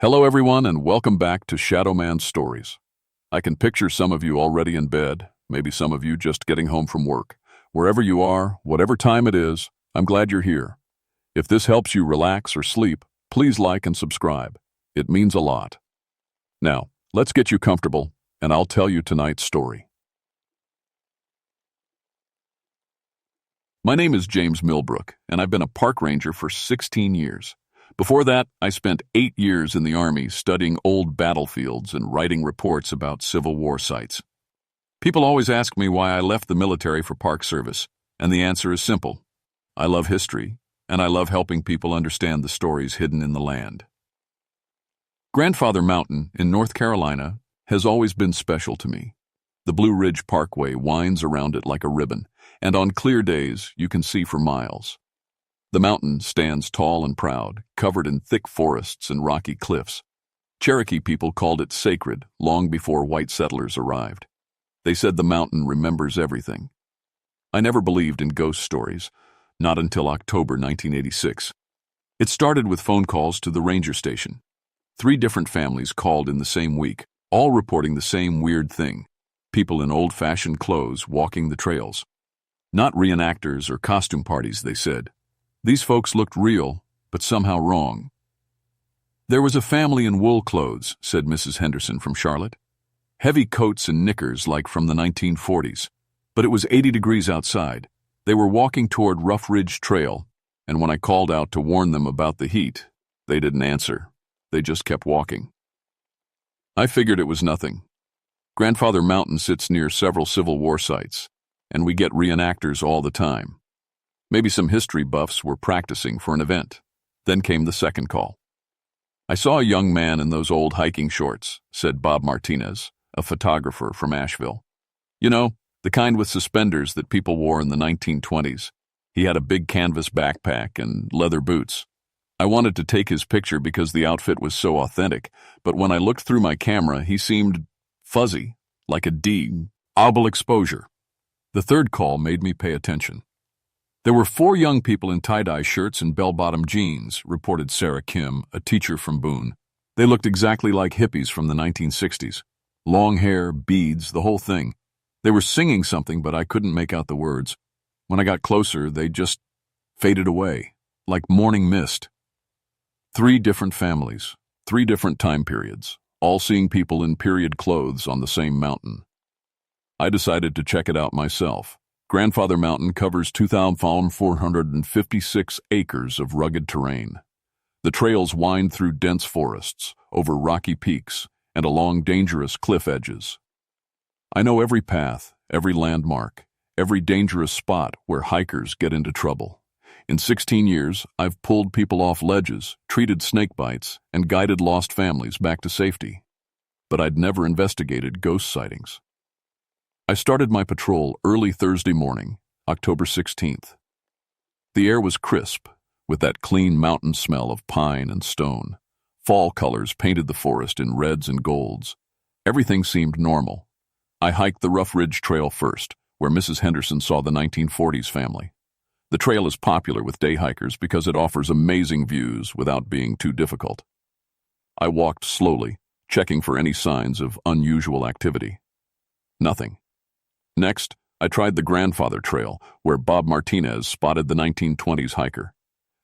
Hello everyone and welcome back to Shadow Man Stories. I can picture some of you already in bed, maybe some of you just getting home from work. Wherever you are, whatever time it is, I'm glad you're here. If this helps you relax or sleep, please like and subscribe. It means a lot. Now, let's get you comfortable, and I'll tell you tonight's story. My name is James Milbrook, and I've been a park ranger for 16 years. Before that, I spent 8 years in the Army studying old battlefields and writing reports about Civil War sites. People always ask me why I left the military for Park Service, and the answer is simple. I love history, and I love helping people understand the stories hidden in the land. Grandfather Mountain in North Carolina has always been special to me. The Blue Ridge Parkway winds around it like a ribbon, and on clear days you can see for miles. The mountain stands tall and proud, covered in thick forests and rocky cliffs. Cherokee people called it sacred long before white settlers arrived. They said the mountain remembers everything. I never believed in ghost stories, not until October 1986. It started with phone calls to the ranger station. 3 different families called in the same week, all reporting the same weird thing: people in old-fashioned clothes walking the trails. Not reenactors or costume parties, they said. These folks looked real, but somehow wrong. There was a family in wool clothes, said Mrs. Henderson from Charlotte. Heavy coats and knickers like from the 1940s. But it was 80 degrees outside. They were walking toward Rough Ridge Trail, and when I called out to warn them about the heat, they didn't answer. They just kept walking. I figured it was nothing. Grandfather Mountain sits near several Civil War sites, and we get reenactors all the time. Maybe some history buffs were practicing for an event. Then came the second call. I saw a young man in those old hiking shorts, said Bob Martinez, a photographer from Asheville. You know, the kind with suspenders that people wore in the 1920s. He had a big canvas backpack and leather boots. I wanted to take his picture because the outfit was so authentic, but when I looked through my camera, he seemed fuzzy, like a double exposure. The third call made me pay attention. There were 4 young people in tie-dye shirts and bell-bottom jeans, reported Sarah Kim, a teacher from Boone. They looked exactly like hippies from the 1960s. Long hair, beads, the whole thing. They were singing something, but I couldn't make out the words. When I got closer, they just faded away, like morning mist. 3 different families, 3 different time periods, all seeing people in period clothes on the same mountain. I decided to check it out myself. Grandfather Mountain covers 2,456 acres of rugged terrain. The trails wind through dense forests, over rocky peaks, and along dangerous cliff edges. I know every path, every landmark, every dangerous spot where hikers get into trouble. In 16 years, I've pulled people off ledges, treated snake bites, and guided lost families back to safety. But I'd never investigated ghost sightings. I started my patrol early Thursday morning, October 16th. The air was crisp, with that clean mountain smell of pine and stone. Fall colors painted the forest in reds and golds. Everything seemed normal. I hiked the Rough Ridge Trail first, where Mrs. Henderson saw the 1940s family. The trail is popular with day hikers because it offers amazing views without being too difficult. I walked slowly, checking for any signs of unusual activity. Nothing. Next, I tried the Grandfather Trail, where Bob Martinez spotted the 1920s hiker.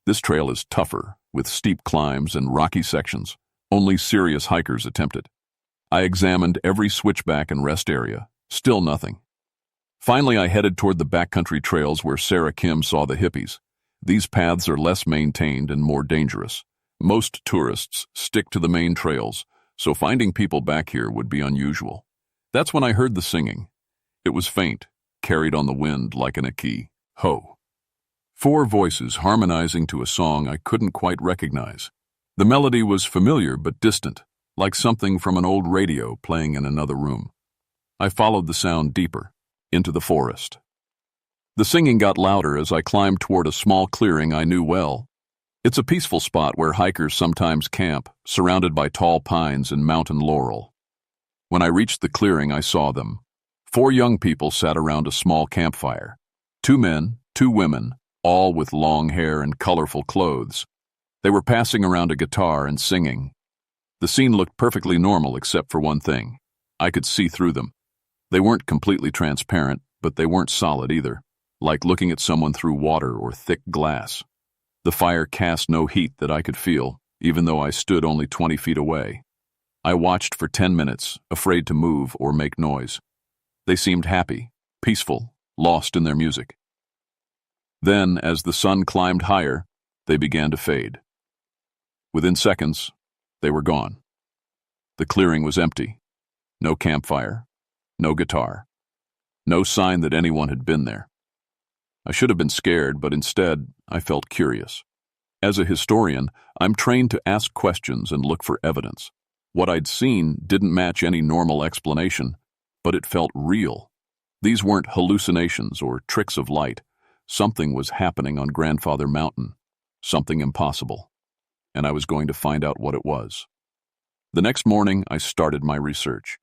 This trail is tougher, with steep climbs and rocky sections. Only serious hikers attempt it. I examined every switchback and rest area. Still nothing. Finally, I headed toward the backcountry trails where Sarah Kim saw the hippies. These paths are less maintained and more dangerous. Most tourists stick to the main trails, so finding people back here would be unusual. That's when I heard the singing. It was faint, carried on the wind like an aki, ho. 4 voices harmonizing to a song I couldn't quite recognize. The melody was familiar but distant, like something from an old radio playing in another room. I followed the sound deeper, into the forest. The singing got louder as I climbed toward a small clearing I knew well. It's a peaceful spot where hikers sometimes camp, surrounded by tall pines and mountain laurel. When I reached the clearing, I saw them. 4 young people sat around a small campfire. 2 men, 2 women, all with long hair and colorful clothes. They were passing around a guitar and singing. The scene looked perfectly normal except for one thing. I could see through them. They weren't completely transparent, but they weren't solid either, like looking at someone through water or thick glass. The fire cast no heat that I could feel, even though I stood only 20 feet away. I watched for 10 minutes, afraid to move or make noise. They seemed happy, peaceful, lost in their music. Then, as the sun climbed higher, they began to fade. Within seconds, they were gone. The clearing was empty. No campfire, no guitar, no sign that anyone had been there. I should have been scared, but instead, I felt curious. As a historian, I'm trained to ask questions and look for evidence. What I'd seen didn't match any normal explanation, but it felt real. These weren't hallucinations or tricks of light. Something was happening on Grandfather Mountain, something impossible, and I was going to find out what it was. The next morning, I started my research.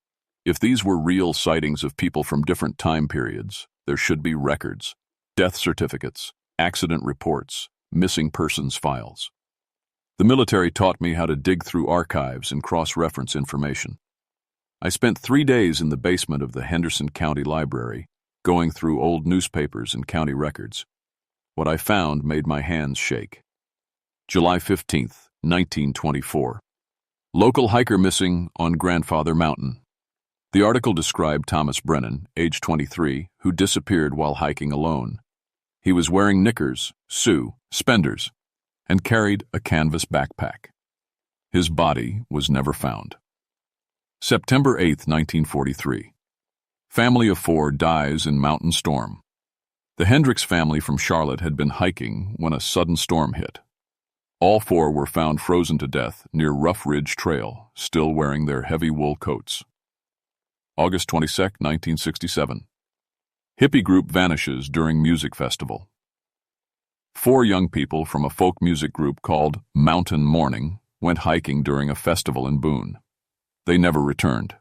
If these were real sightings of people from different time periods, there should be records, death certificates, accident reports, missing persons files. The military taught me how to dig through archives and cross-reference information. I spent 3 days in the basement of the Henderson County Library, going through old newspapers and county records. What I found made my hands shake. July 15th, 1924. Local hiker missing on Grandfather Mountain. The article described Thomas Brennan, age 23, who disappeared while hiking alone. He was wearing knickers, suspenders, and carried a canvas backpack. His body was never found. September 8, 1943. Family of 4 dies in mountain storm. The Hendricks family from Charlotte had been hiking when a sudden storm hit. All 4 were found frozen to death near Rough Ridge Trail, still wearing their heavy wool coats. August 22, 1967. Hippie group vanishes during music festival. 4 young people from a folk music group called Mountain Morning went hiking during a festival in Boone. They never returned.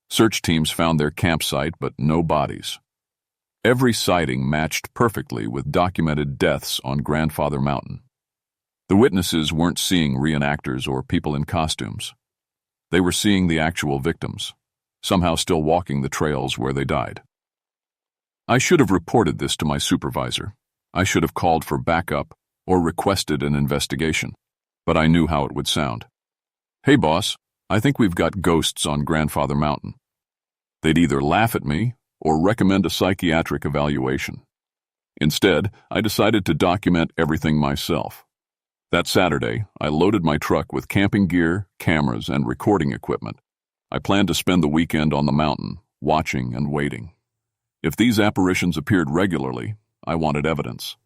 Search teams found their campsite, but no bodies. Every sighting matched perfectly with documented deaths on Grandfather Mountain. The witnesses weren't seeing reenactors or people in costumes. They were seeing the actual victims, somehow still walking the trails where they died. I should have reported this to my supervisor. I should have called for backup or requested an investigation, but I knew how it would sound. "Hey, boss, I think we've got ghosts on Grandfather Mountain." They'd either laugh at me or recommend a psychiatric evaluation. Instead, I decided to document everything myself. That Saturday, I loaded my truck with camping gear, cameras, and recording equipment. I planned to spend the weekend on the mountain, watching and waiting. If these apparitions appeared regularly, I wanted evidence.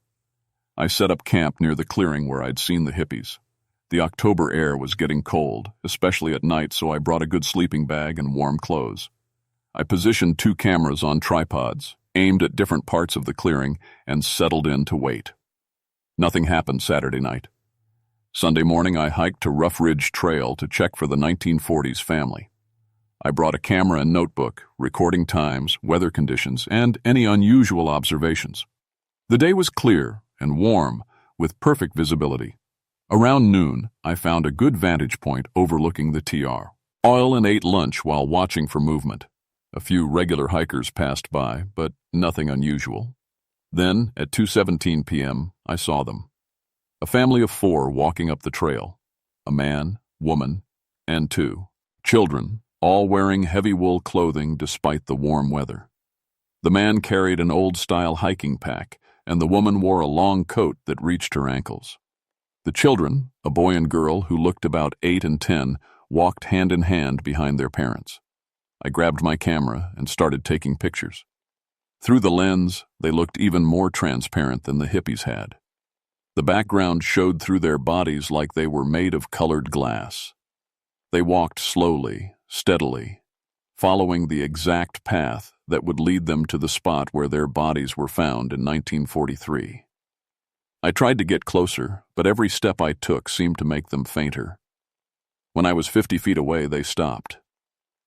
I set up camp near the clearing where I'd seen the hippies. The October air was getting cold, especially at night, so I brought a good sleeping bag and warm clothes. I positioned 2 cameras on tripods, aimed at different parts of the clearing, and settled in to wait. Nothing happened Saturday night. Sunday morning, I hiked to Rough Ridge Trail to check for the 1940s family. I brought a camera and notebook, recording times, weather conditions, and any unusual observations. The day was clear and warm, with perfect visibility. Around noon, I found a good vantage point overlooking the TR. Oil and ate lunch while watching for movement. A few regular hikers passed by, but nothing unusual. Then, at 2:17 p.m., I saw them. A family of 4 walking up the trail. A man, woman, and 2 children, all wearing heavy wool clothing despite the warm weather. The man carried an old-style hiking pack, and the woman wore a long coat that reached her ankles. The children, a boy and girl who looked about 8 and 10, walked hand in hand behind their parents. I grabbed my camera and started taking pictures. Through the lens, they looked even more transparent than the hippies had. The background showed through their bodies like they were made of colored glass. They walked slowly, steadily, following the exact path that would lead them to the spot where their bodies were found in 1943. I tried to get closer, but every step I took seemed to make them fainter. When I was 50 feet away, they stopped.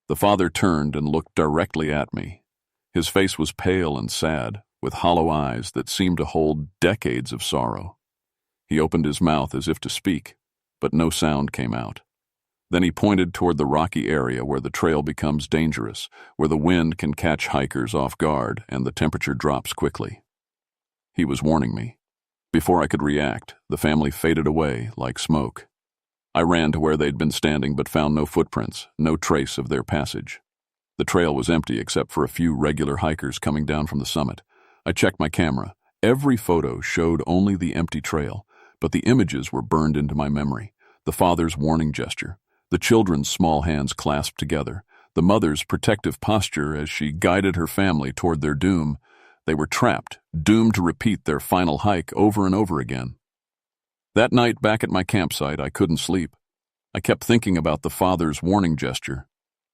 The father turned and looked directly at me. His face was pale and sad, with hollow eyes that seemed to hold decades of sorrow. He opened his mouth as if to speak, but no sound came out. Then he pointed toward the rocky area where the trail becomes dangerous, where the wind can catch hikers off guard and the temperature drops quickly. He was warning me. Before I could react, the family faded away like smoke. I ran to where they'd been standing but found no footprints, no trace of their passage. The trail was empty except for a few regular hikers coming down from the summit. I checked my camera. Every photo showed only the empty trail, but the images were burned into my memory. The father's warning gesture, the children's small hands clasped together, the mother's protective posture as she guided her family toward their doom. They were trapped, doomed to repeat their final hike over and over again. That night back at my campsite, I couldn't sleep. I kept thinking about the father's warning gesture.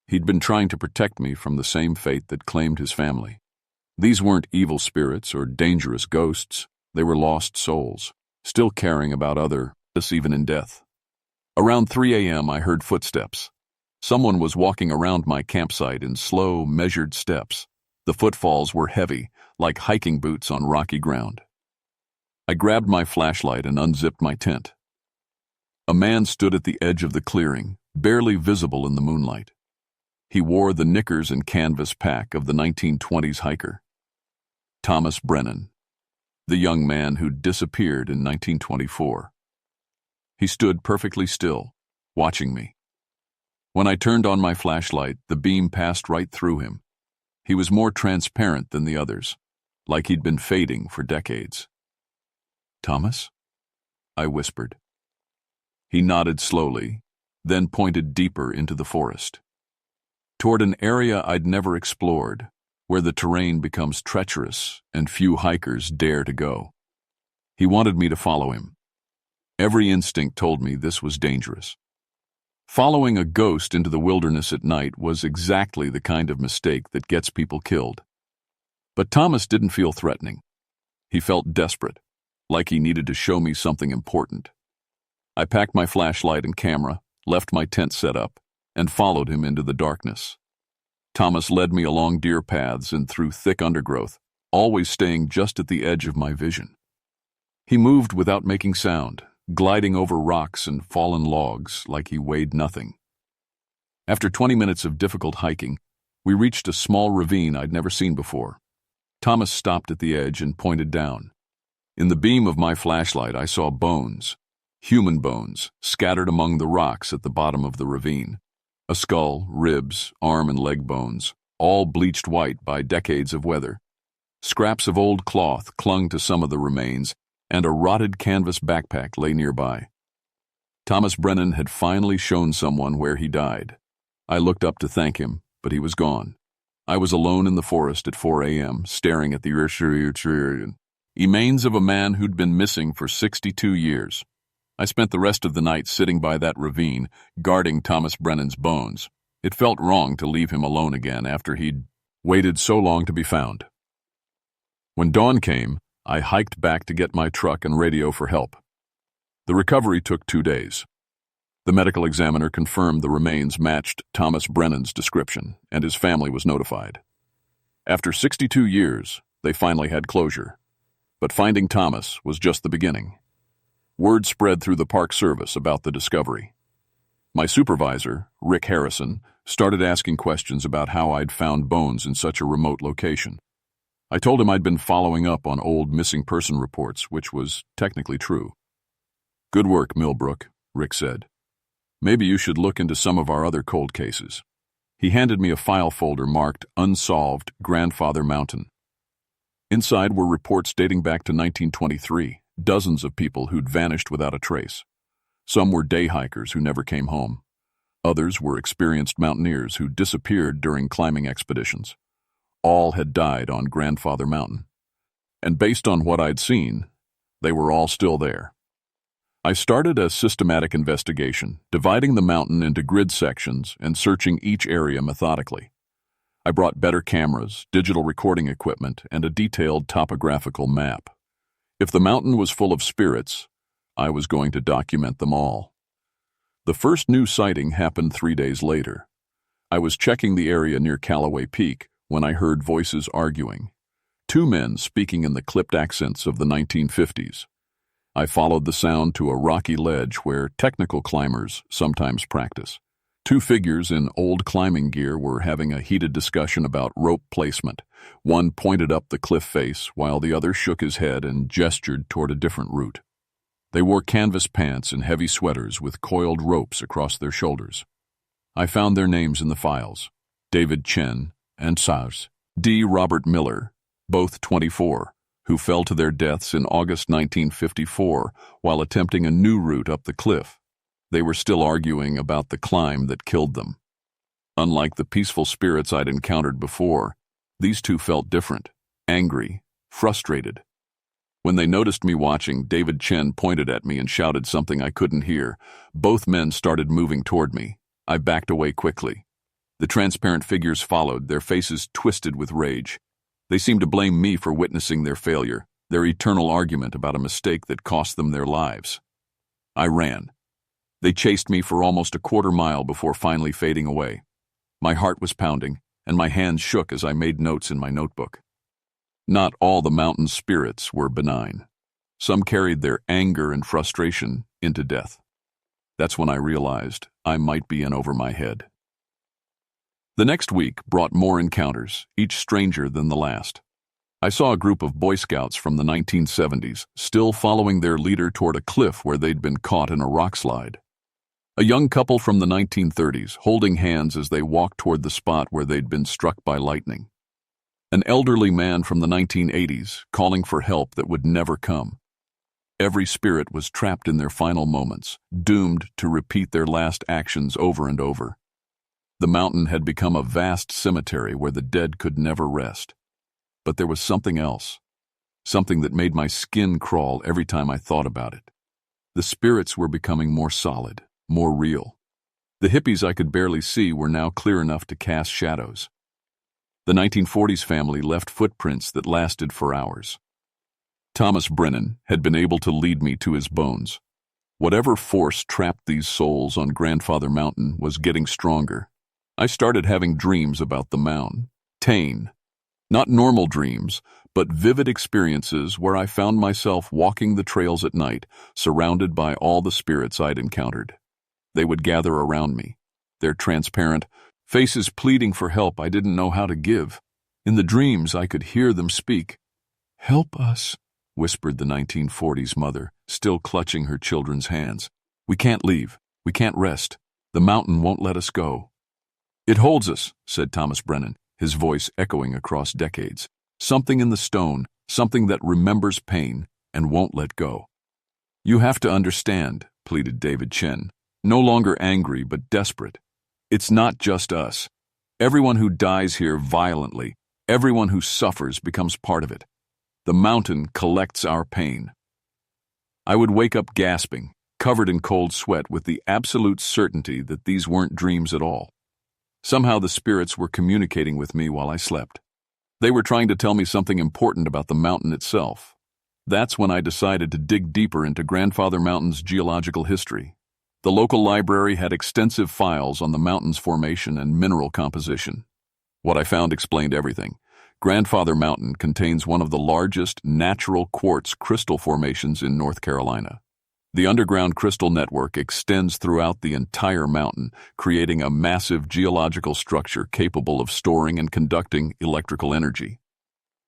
He'd been trying to protect me from the same fate that claimed his family. These weren't evil spirits or dangerous ghosts. They were lost souls, still caring about others, even in death. Around 3 a.m., I heard footsteps. Someone was walking around my campsite in slow, measured steps. The footfalls were heavy, like hiking boots on rocky ground. I grabbed my flashlight and unzipped my tent. A man stood at the edge of the clearing, barely visible in the moonlight. He wore the knickers and canvas pack of the 1920s hiker. Thomas Brennan, the young man who'd disappeared in 1924. He stood perfectly still, watching me. When I turned on my flashlight, the beam passed right through him. He was more transparent than the others, like he'd been fading for decades. "Thomas?" I whispered. He nodded slowly, then pointed deeper into the forest, toward an area I'd never explored, where the terrain becomes treacherous and few hikers dare to go. He wanted me to follow him. Every instinct told me this was dangerous. Following a ghost into the wilderness at night was exactly the kind of mistake that gets people killed. But Thomas didn't feel threatening. He felt desperate, like he needed to show me something important. I packed my flashlight and camera, left my tent set up, and followed him into the darkness. Thomas led me along deer paths and through thick undergrowth, always staying just at the edge of my vision. He moved without making sound, gliding over rocks and fallen logs like he weighed nothing. After 20 minutes of difficult hiking, we reached a small ravine I'd never seen before. Thomas stopped at the edge and pointed down. In the beam of my flashlight, I saw bones, human bones, scattered among the rocks at the bottom of the ravine. A skull, ribs, arm and leg bones, all bleached white by decades of weather. Scraps of old cloth clung to some of the remains, and a rotted canvas backpack lay nearby. Thomas Brennan had finally shown someone where he died. I looked up to thank him, but he was gone. I was alone in the forest at 4 a.m., staring at the remains of a man who'd been missing for 62 years. I spent the rest of the night sitting by that ravine, guarding Thomas Brennan's bones. It felt wrong to leave him alone again after he'd waited so long to be found. When dawn came, I hiked back to get my truck and radio for help. The recovery took 2 days. The medical examiner confirmed the remains matched Thomas Brennan's description, and his family was notified. After 62 years, they finally had closure. But finding Thomas was just the beginning. Word spread through the Park Service about the discovery. My supervisor, Rick Harrison, started asking questions about how I'd found bones in such a remote location. I told him I'd been following up on old missing person reports, which was technically true. "Good work, Millbrook," Rick said. "Maybe you should look into some of our other cold cases." He handed me a file folder marked Unsolved Grandfather Mountain. Inside were reports dating back to 1923, dozens of people who'd vanished without a trace. Some were day hikers who never came home. Others were experienced mountaineers who disappeared during climbing expeditions. All had died on Grandfather Mountain. And based on what I'd seen, they were all still there. I started a systematic investigation, dividing the mountain into grid sections and searching each area methodically. I brought better cameras, digital recording equipment, and a detailed topographical map. If the mountain was full of spirits, I was going to document them all. The first new sighting happened 3 days later. I was checking the area near Callaway Peak when I heard voices arguing. 2 men speaking in the clipped accents of the 1950s. I followed the sound to a rocky ledge where technical climbers sometimes practice. Two figures in old climbing gear were having a heated discussion about rope placement. One pointed up the cliff face, while the other shook his head and gestured toward a different route. They wore canvas pants and heavy sweaters with coiled ropes across their shoulders. I found their names in the files: David Chen and Sars D. Robert Miller, both 24, who fell to their deaths in August 1954 while attempting a new route up the cliff. They were still arguing about the climb that killed them. Unlike the peaceful spirits I'd encountered before, these two felt different, angry, frustrated. When they noticed me watching, David Chen pointed at me and shouted something I couldn't hear. Both men started moving toward me. I backed away quickly. The transparent figures followed, their faces twisted with rage. They seemed to blame me for witnessing their failure, their eternal argument about a mistake that cost them their lives. I ran. They chased me for almost a quarter mile before finally fading away. My heart was pounding, and my hands shook as I made notes in my notebook. Not all the mountain spirits were benign. Some carried their anger and frustration into death. That's when I realized I might be in over my head. The next week brought more encounters, each stranger than the last. I saw a group of Boy Scouts from the 1970s, still following their leader toward a cliff where they'd been caught in a rock slide. A young couple from the 1930s, holding hands as they walked toward the spot where they'd been struck by lightning. An elderly man from the 1980s, calling for help that would never come. Every spirit was trapped in their final moments, doomed to repeat their last actions over and over. The mountain had become a vast cemetery where the dead could never rest. But there was something else, something that made my skin crawl every time I thought about it. The spirits were becoming more solid, more real. The hippies I could barely see were now clear enough to cast shadows. The 1940s family left footprints that lasted for hours. Thomas Brennan had been able to lead me to his bones. Whatever force trapped these souls on Grandfather Mountain was getting stronger. I started having dreams about the mound. Tane. Not normal dreams, but vivid experiences where I found myself walking the trails at night, surrounded by all the spirits I'd encountered. They would gather around me, their transparent faces pleading for help I didn't know how to give. In the dreams, I could hear them speak. "Help us," whispered the 1940s mother, still clutching her children's hands. "We can't leave. We can't rest. The mountain won't let us go." "It holds us," said Thomas Brennan, his voice echoing across decades. "Something in the stone, something that remembers pain and won't let go." "You have to understand," pleaded David Chen, no longer angry but desperate. "It's not just us. Everyone who dies here violently, everyone who suffers becomes part of it. The mountain collects our pain." I would wake up gasping, covered in cold sweat, with the absolute certainty that these weren't dreams at all. Somehow the spirits were communicating with me while I slept. They were trying to tell me something important about the mountain itself. That's when I decided to dig deeper into Grandfather Mountain's geological history. The local library had extensive files on the mountain's formation and mineral composition. What I found explained everything. Grandfather Mountain contains one of the largest natural quartz crystal formations in North Carolina. The underground crystal network extends throughout the entire mountain, creating a massive geological structure capable of storing and conducting electrical energy.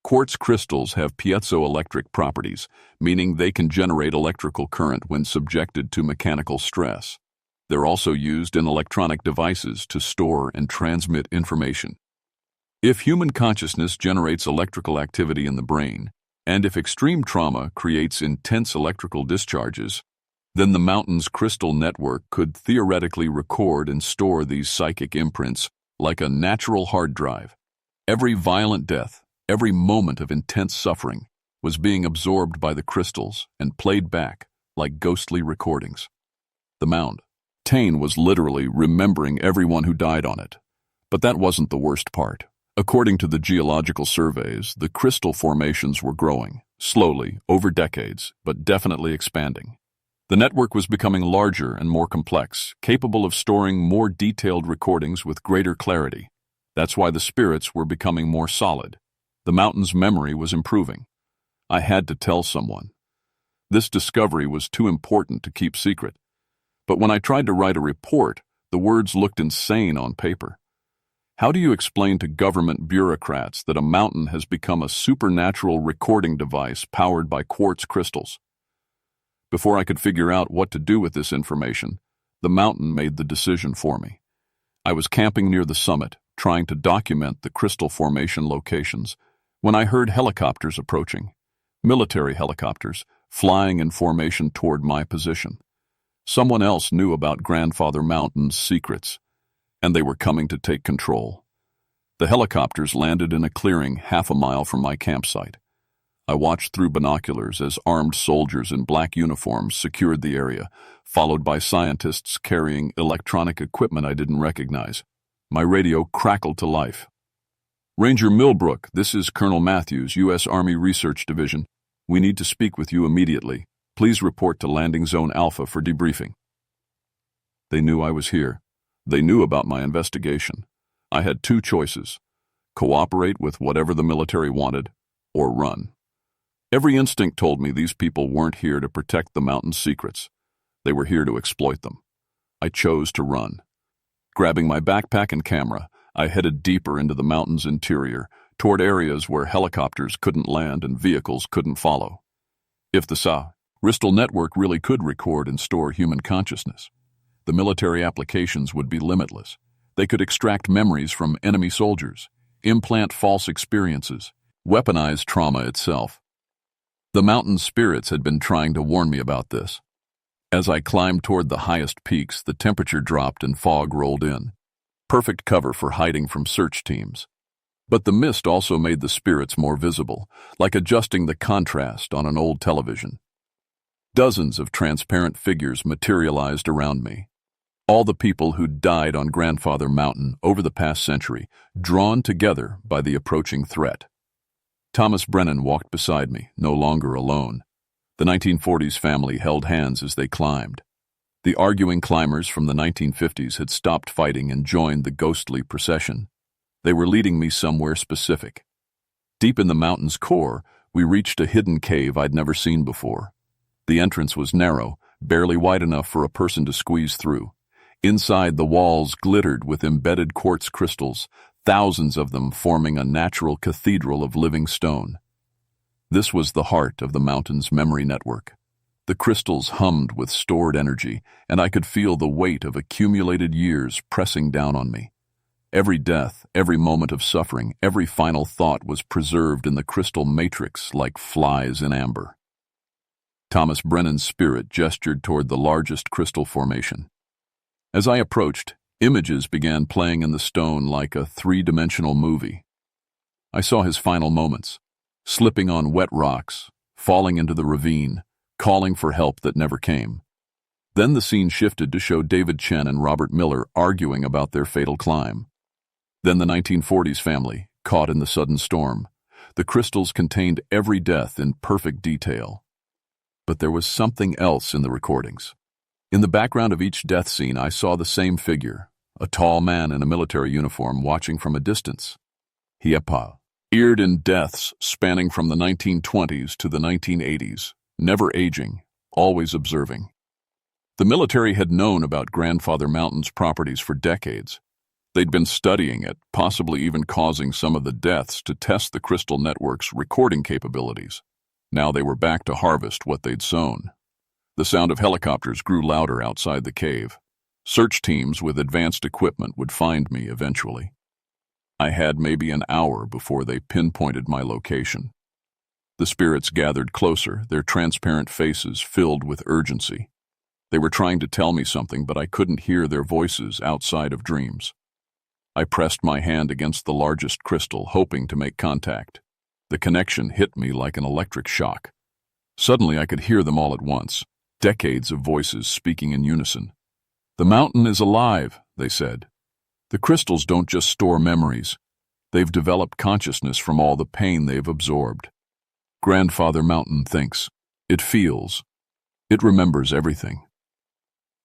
Quartz crystals have piezoelectric properties, meaning they can generate electrical current when subjected to mechanical stress. They're also used in electronic devices to store and transmit information. If human consciousness generates electrical activity in the brain, and if extreme trauma creates intense electrical discharges, then the mountain's crystal network could theoretically record and store these psychic imprints like a natural hard drive. Every violent death, every moment of intense suffering, was being absorbed by the crystals and played back like ghostly recordings. The mound, Tane, was literally remembering everyone who died on it. But that wasn't the worst part. According to the geological surveys, the crystal formations were growing, slowly, over decades, but definitely expanding. The network was becoming larger and more complex, capable of storing more detailed recordings with greater clarity. That's why the spirits were becoming more solid. The mountain's memory was improving. I had to tell someone. This discovery was too important to keep secret. But when I tried to write a report, The words looked insane on paper. How do you explain to government bureaucrats that a mountain has become a supernatural recording device powered by quartz crystals? Before I could figure out what to do with this information, the mountain made the decision for me. I was camping near the summit, trying to document the crystal formation locations, when I heard helicopters approaching. Military helicopters, flying in formation toward my position. Someone else knew about Grandfather Mountain's secrets, and they were coming to take control. The helicopters landed in a clearing half a mile from my campsite. I watched through binoculars as armed soldiers in black uniforms secured the area, followed by scientists carrying electronic equipment I didn't recognize. My radio crackled to life. "Ranger Millbrook, this is Colonel Matthews, U.S. Army Research Division. We need to speak with you immediately. Please report to Landing Zone Alpha for debriefing." They knew I was here. They knew about my investigation. I had two choices: cooperate with whatever the military wanted, or run. Every instinct told me these people weren't here to protect the mountain's secrets. They were here to exploit them. I chose to run. Grabbing my backpack and camera, I headed deeper into the mountain's interior, toward areas where helicopters couldn't land and vehicles couldn't follow. If the crystal network really could record and store human consciousness, the military applications would be limitless. They could extract memories from enemy soldiers, implant false experiences, weaponize trauma itself. The mountain spirits had been trying to warn me about this. As I climbed toward the highest peaks, the temperature dropped and fog rolled in. Perfect cover for hiding from search teams. But the mist also made the spirits more visible, like adjusting the contrast on an old television. Dozens of transparent figures materialized around me. All the people who'd died on Grandfather Mountain over the past century, drawn together by the approaching threat. Thomas Brennan walked beside me, no longer alone. The 1940s family held hands as they climbed. The arguing climbers from the 1950s had stopped fighting and joined the ghostly procession. They were leading me somewhere specific. Deep in the mountain's core, we reached a hidden cave I'd never seen before. The entrance was narrow, barely wide enough for a person to squeeze through. Inside, the walls glittered with embedded quartz crystals, thousands of them forming a natural cathedral of living stone. This was the heart of the mountain's memory network. The crystals hummed with stored energy, and I could feel the weight of accumulated years pressing down on me. Every death, every moment of suffering, every final thought was preserved in the crystal matrix like flies in amber. Thomas Brennan's spirit gestured toward the largest crystal formation. As I approached, images began playing in the stone like a three-dimensional movie. I saw his final moments, slipping on wet rocks, falling into the ravine, calling for help that never came. Then the scene shifted to show David Chen and Robert Miller arguing about their fatal climb. Then the 1940s family, caught in the sudden storm. The crystals contained every death in perfect detail. But there was something else in the recordings. In the background of each death scene, I saw the same figure, a tall man in a military uniform watching from a distance. He appeared in deaths spanning from the 1920s to the 1980s, never aging, always observing. The military had known about Grandfather Mountain's properties for decades. They'd been studying it, possibly even causing some of the deaths to test the crystal network's recording capabilities. Now they were back to harvest what they'd sown. The sound of helicopters grew louder outside the cave. Search teams with advanced equipment would find me eventually. I had maybe an hour before they pinpointed my location. The spirits gathered closer, their transparent faces filled with urgency. They were trying to tell me something, but I couldn't hear their voices outside of dreams. I pressed my hand against the largest crystal, hoping to make contact. The connection hit me like an electric shock. Suddenly I could hear them all at once, decades of voices speaking in unison. "The mountain is alive," they said. "The crystals don't just store memories. They've developed consciousness from all the pain they've absorbed. Grandfather Mountain thinks. It feels. It remembers everything."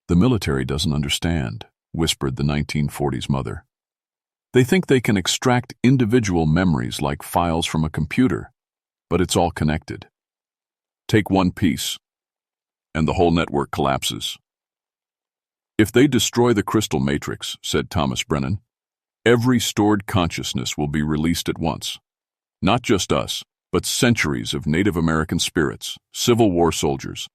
"The military doesn't understand," whispered the 1940s mother. "They think they can extract individual memories like files from a computer, but it's all connected. Take one piece, and the whole network collapses. If they destroy the crystal matrix, said Thomas Brennan, every stored consciousness will be released at once. Not just us, but centuries of Native American spirits, Civil War soldiers,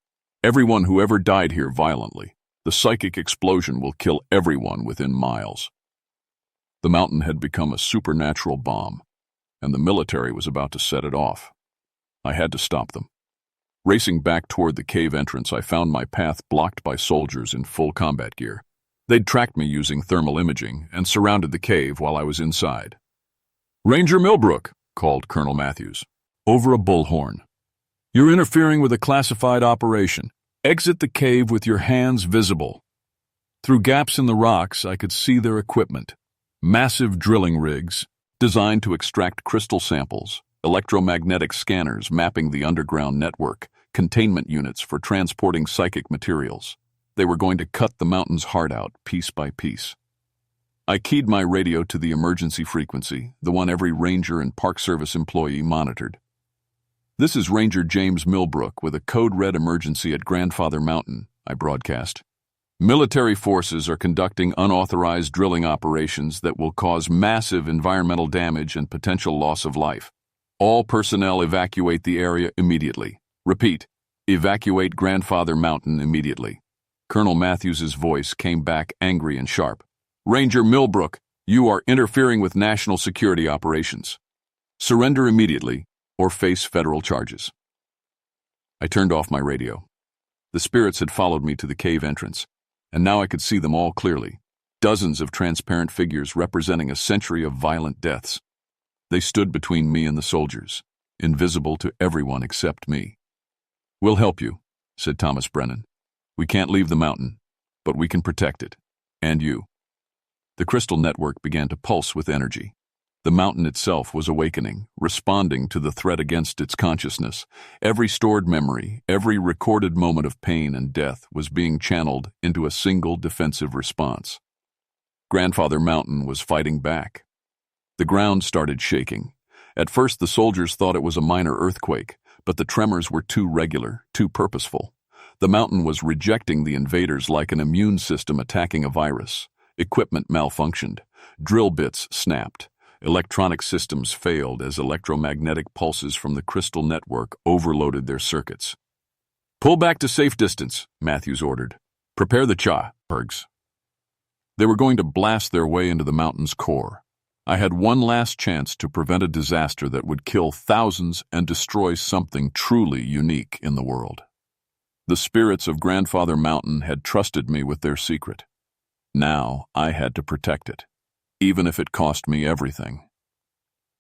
everyone who ever died here violently. The psychic explosion will kill everyone within miles. The mountain had become a supernatural bomb, and the military was about to set it off. I had to stop them. Racing back toward the cave entrance, I found my path blocked by soldiers in full combat gear. They'd tracked me using thermal imaging and surrounded the cave while I was inside. "Ranger Millbrook," called Colonel Matthews, over a bullhorn. "You're interfering with a classified operation. Exit the cave with your hands visible." Through gaps in the rocks, I could see their equipment. Massive drilling rigs, designed to extract crystal samples, electromagnetic scanners mapping the underground network, containment units for transporting psychic materials. They were going to cut the mountain's heart out, piece by piece. I keyed my radio to the emergency frequency, the one every ranger and Park Service employee monitored. "This is Ranger James Millbrook with a code red emergency at Grandfather Mountain," I broadcast. "Military forces are conducting unauthorized drilling operations that will cause massive environmental damage and potential loss of life. All personnel evacuate the area immediately. Repeat, evacuate Grandfather Mountain immediately." Colonel Matthews's voice came back angry and sharp. "Ranger Millbrook, you are interfering with national security operations. Surrender immediately or face federal charges." I turned off my radio. The spirits had followed me to the cave entrance, and now I could see them all clearly. Dozens of transparent figures representing a century of violent deaths. They stood between me and the soldiers, invisible to everyone except me. "We'll help you," said Thomas Brennan. "We can't leave the mountain, but we can protect it. And you." The crystal network began to pulse with energy. The mountain itself was awakening, responding to the threat against its consciousness. Every stored memory, every recorded moment of pain and death was being channeled into a single defensive response. Grandfather Mountain was fighting back. The ground started shaking. At first, the soldiers thought it was a minor earthquake, but the tremors were too regular, too purposeful. The mountain was rejecting the invaders like an immune system attacking a virus. Equipment malfunctioned. Drill bits snapped. Electronic systems failed as electromagnetic pulses from the crystal network overloaded their circuits. "Pull back to safe distance," Matthews ordered. "Prepare the bergs." They were going to blast their way into the mountain's core. I had one last chance to prevent a disaster that would kill thousands and destroy something truly unique in the world. The spirits of Grandfather Mountain had trusted me with their secret. Now I had to protect it, even if it cost me everything.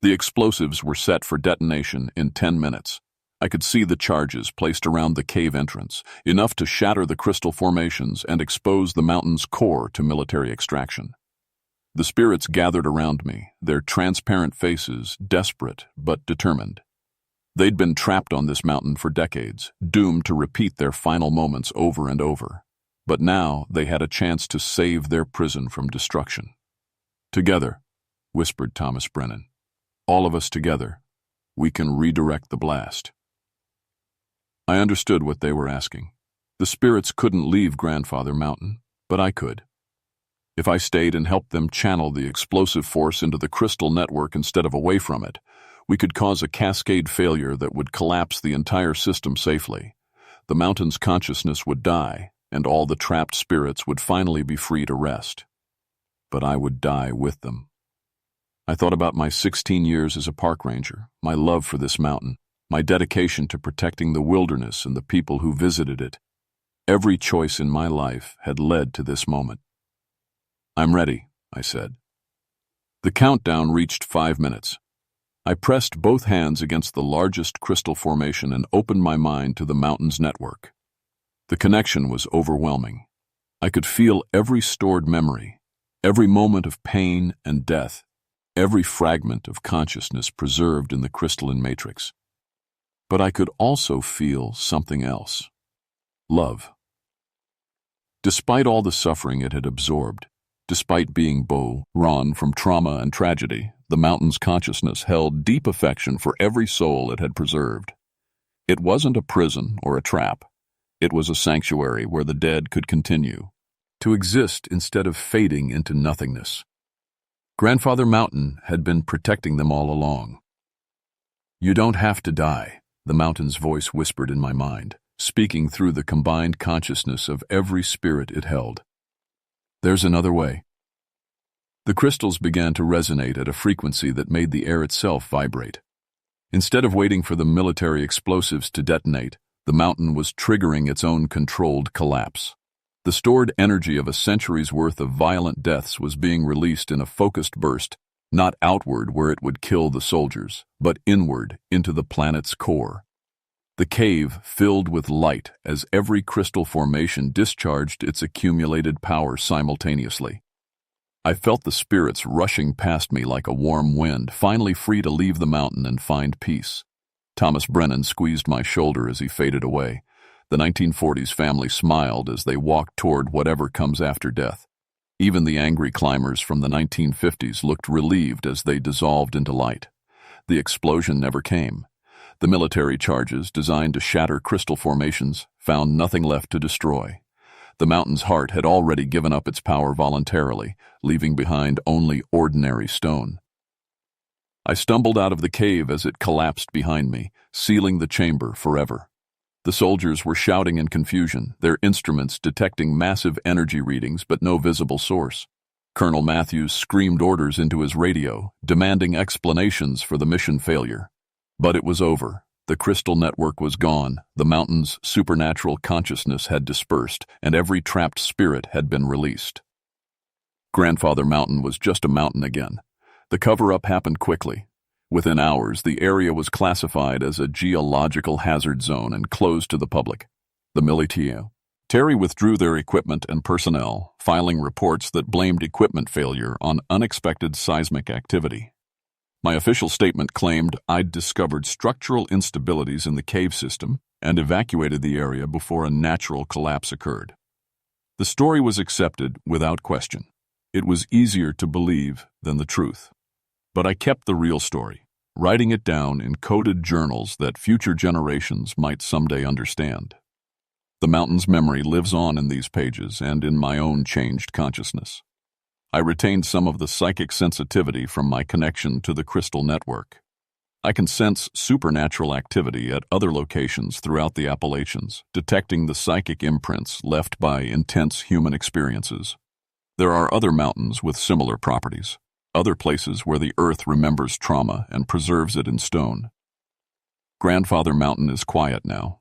The explosives were set for detonation in 10 minutes. I could see the charges placed around the cave entrance, enough to shatter the crystal formations and expose the mountain's core to military extraction. The spirits gathered around me, their transparent faces desperate but determined. They'd been trapped on this mountain for decades, doomed to repeat their final moments over and over. But now they had a chance to save their prison from destruction. "Together," whispered Thomas Brennan. "All of us together, we can redirect the blast." I understood what they were asking. The spirits couldn't leave Grandfather Mountain, but I could. If I stayed and helped them channel the explosive force into the crystal network instead of away from it, we could cause a cascade failure that would collapse the entire system safely. The mountain's consciousness would die, and all the trapped spirits would finally be free to rest. But I would die with them. I thought about my 16 years as a park ranger, my love for this mountain, my dedication to protecting the wilderness and the people who visited it. Every choice in my life had led to this moment. "I'm ready," I said. The countdown reached 5 minutes. I pressed both hands against the largest crystal formation and opened my mind to the mountain's network. The connection was overwhelming. I could feel every stored memory, every moment of pain and death, every fragment of consciousness preserved in the crystalline matrix. But I could also feel something else. Love. Despite all the suffering it had absorbed, despite being rawn from trauma and tragedy, the mountain's consciousness held deep affection for every soul it had preserved. It wasn't a prison or a trap. It was a sanctuary where the dead could continue. to exist instead of fading into nothingness. Grandfather Mountain had been protecting them all along. "You don't have to die," the mountain's voice whispered in my mind, speaking through the combined consciousness of every spirit it held. "There's another way." The crystals began to resonate at a frequency that made the air itself vibrate. Instead of waiting for the military explosives to detonate, the mountain was triggering its own controlled collapse. The stored energy of a century's worth of violent deaths was being released in a focused burst, not outward where it would kill the soldiers, but inward into the planet's core. The cave filled with light as every crystal formation discharged its accumulated power simultaneously. I felt the spirits rushing past me like a warm wind, finally free to leave the mountain and find peace. Thomas Brennan squeezed my shoulder as he faded away. The 1940s family smiled as they walked toward whatever comes after death. Even the angry climbers from the 1950s looked relieved as they dissolved into light. The explosion never came. The military charges, designed to shatter crystal formations, found nothing left to destroy. The mountain's heart had already given up its power voluntarily, leaving behind only ordinary stone. I stumbled out of the cave as it collapsed behind me, sealing the chamber forever. The soldiers were shouting in confusion, their instruments detecting massive energy readings but no visible source. Colonel Matthews screamed orders into his radio, demanding explanations for the mission failure. But it was over. The crystal network was gone, the mountain's supernatural consciousness had dispersed, and every trapped spirit had been released. Grandfather Mountain was just a mountain again. The cover-up happened quickly. Within hours, the area was classified as a geological hazard zone and closed to the public. The military withdrew their equipment and personnel, filing reports that blamed equipment failure on unexpected seismic activity. My official statement claimed I'd discovered structural instabilities in the cave system and evacuated the area before a natural collapse occurred. The story was accepted without question. It was easier to believe than the truth. But I kept the real story, writing it down in coded journals that future generations might someday understand. The mountain's memory lives on in these pages and in my own changed consciousness. I retained some of the psychic sensitivity from my connection to the crystal network. I can sense supernatural activity at other locations throughout the Appalachians, detecting the psychic imprints left by intense human experiences. There are other mountains with similar properties, other places where the earth remembers trauma and preserves it in stone. Grandfather Mountain is quiet now.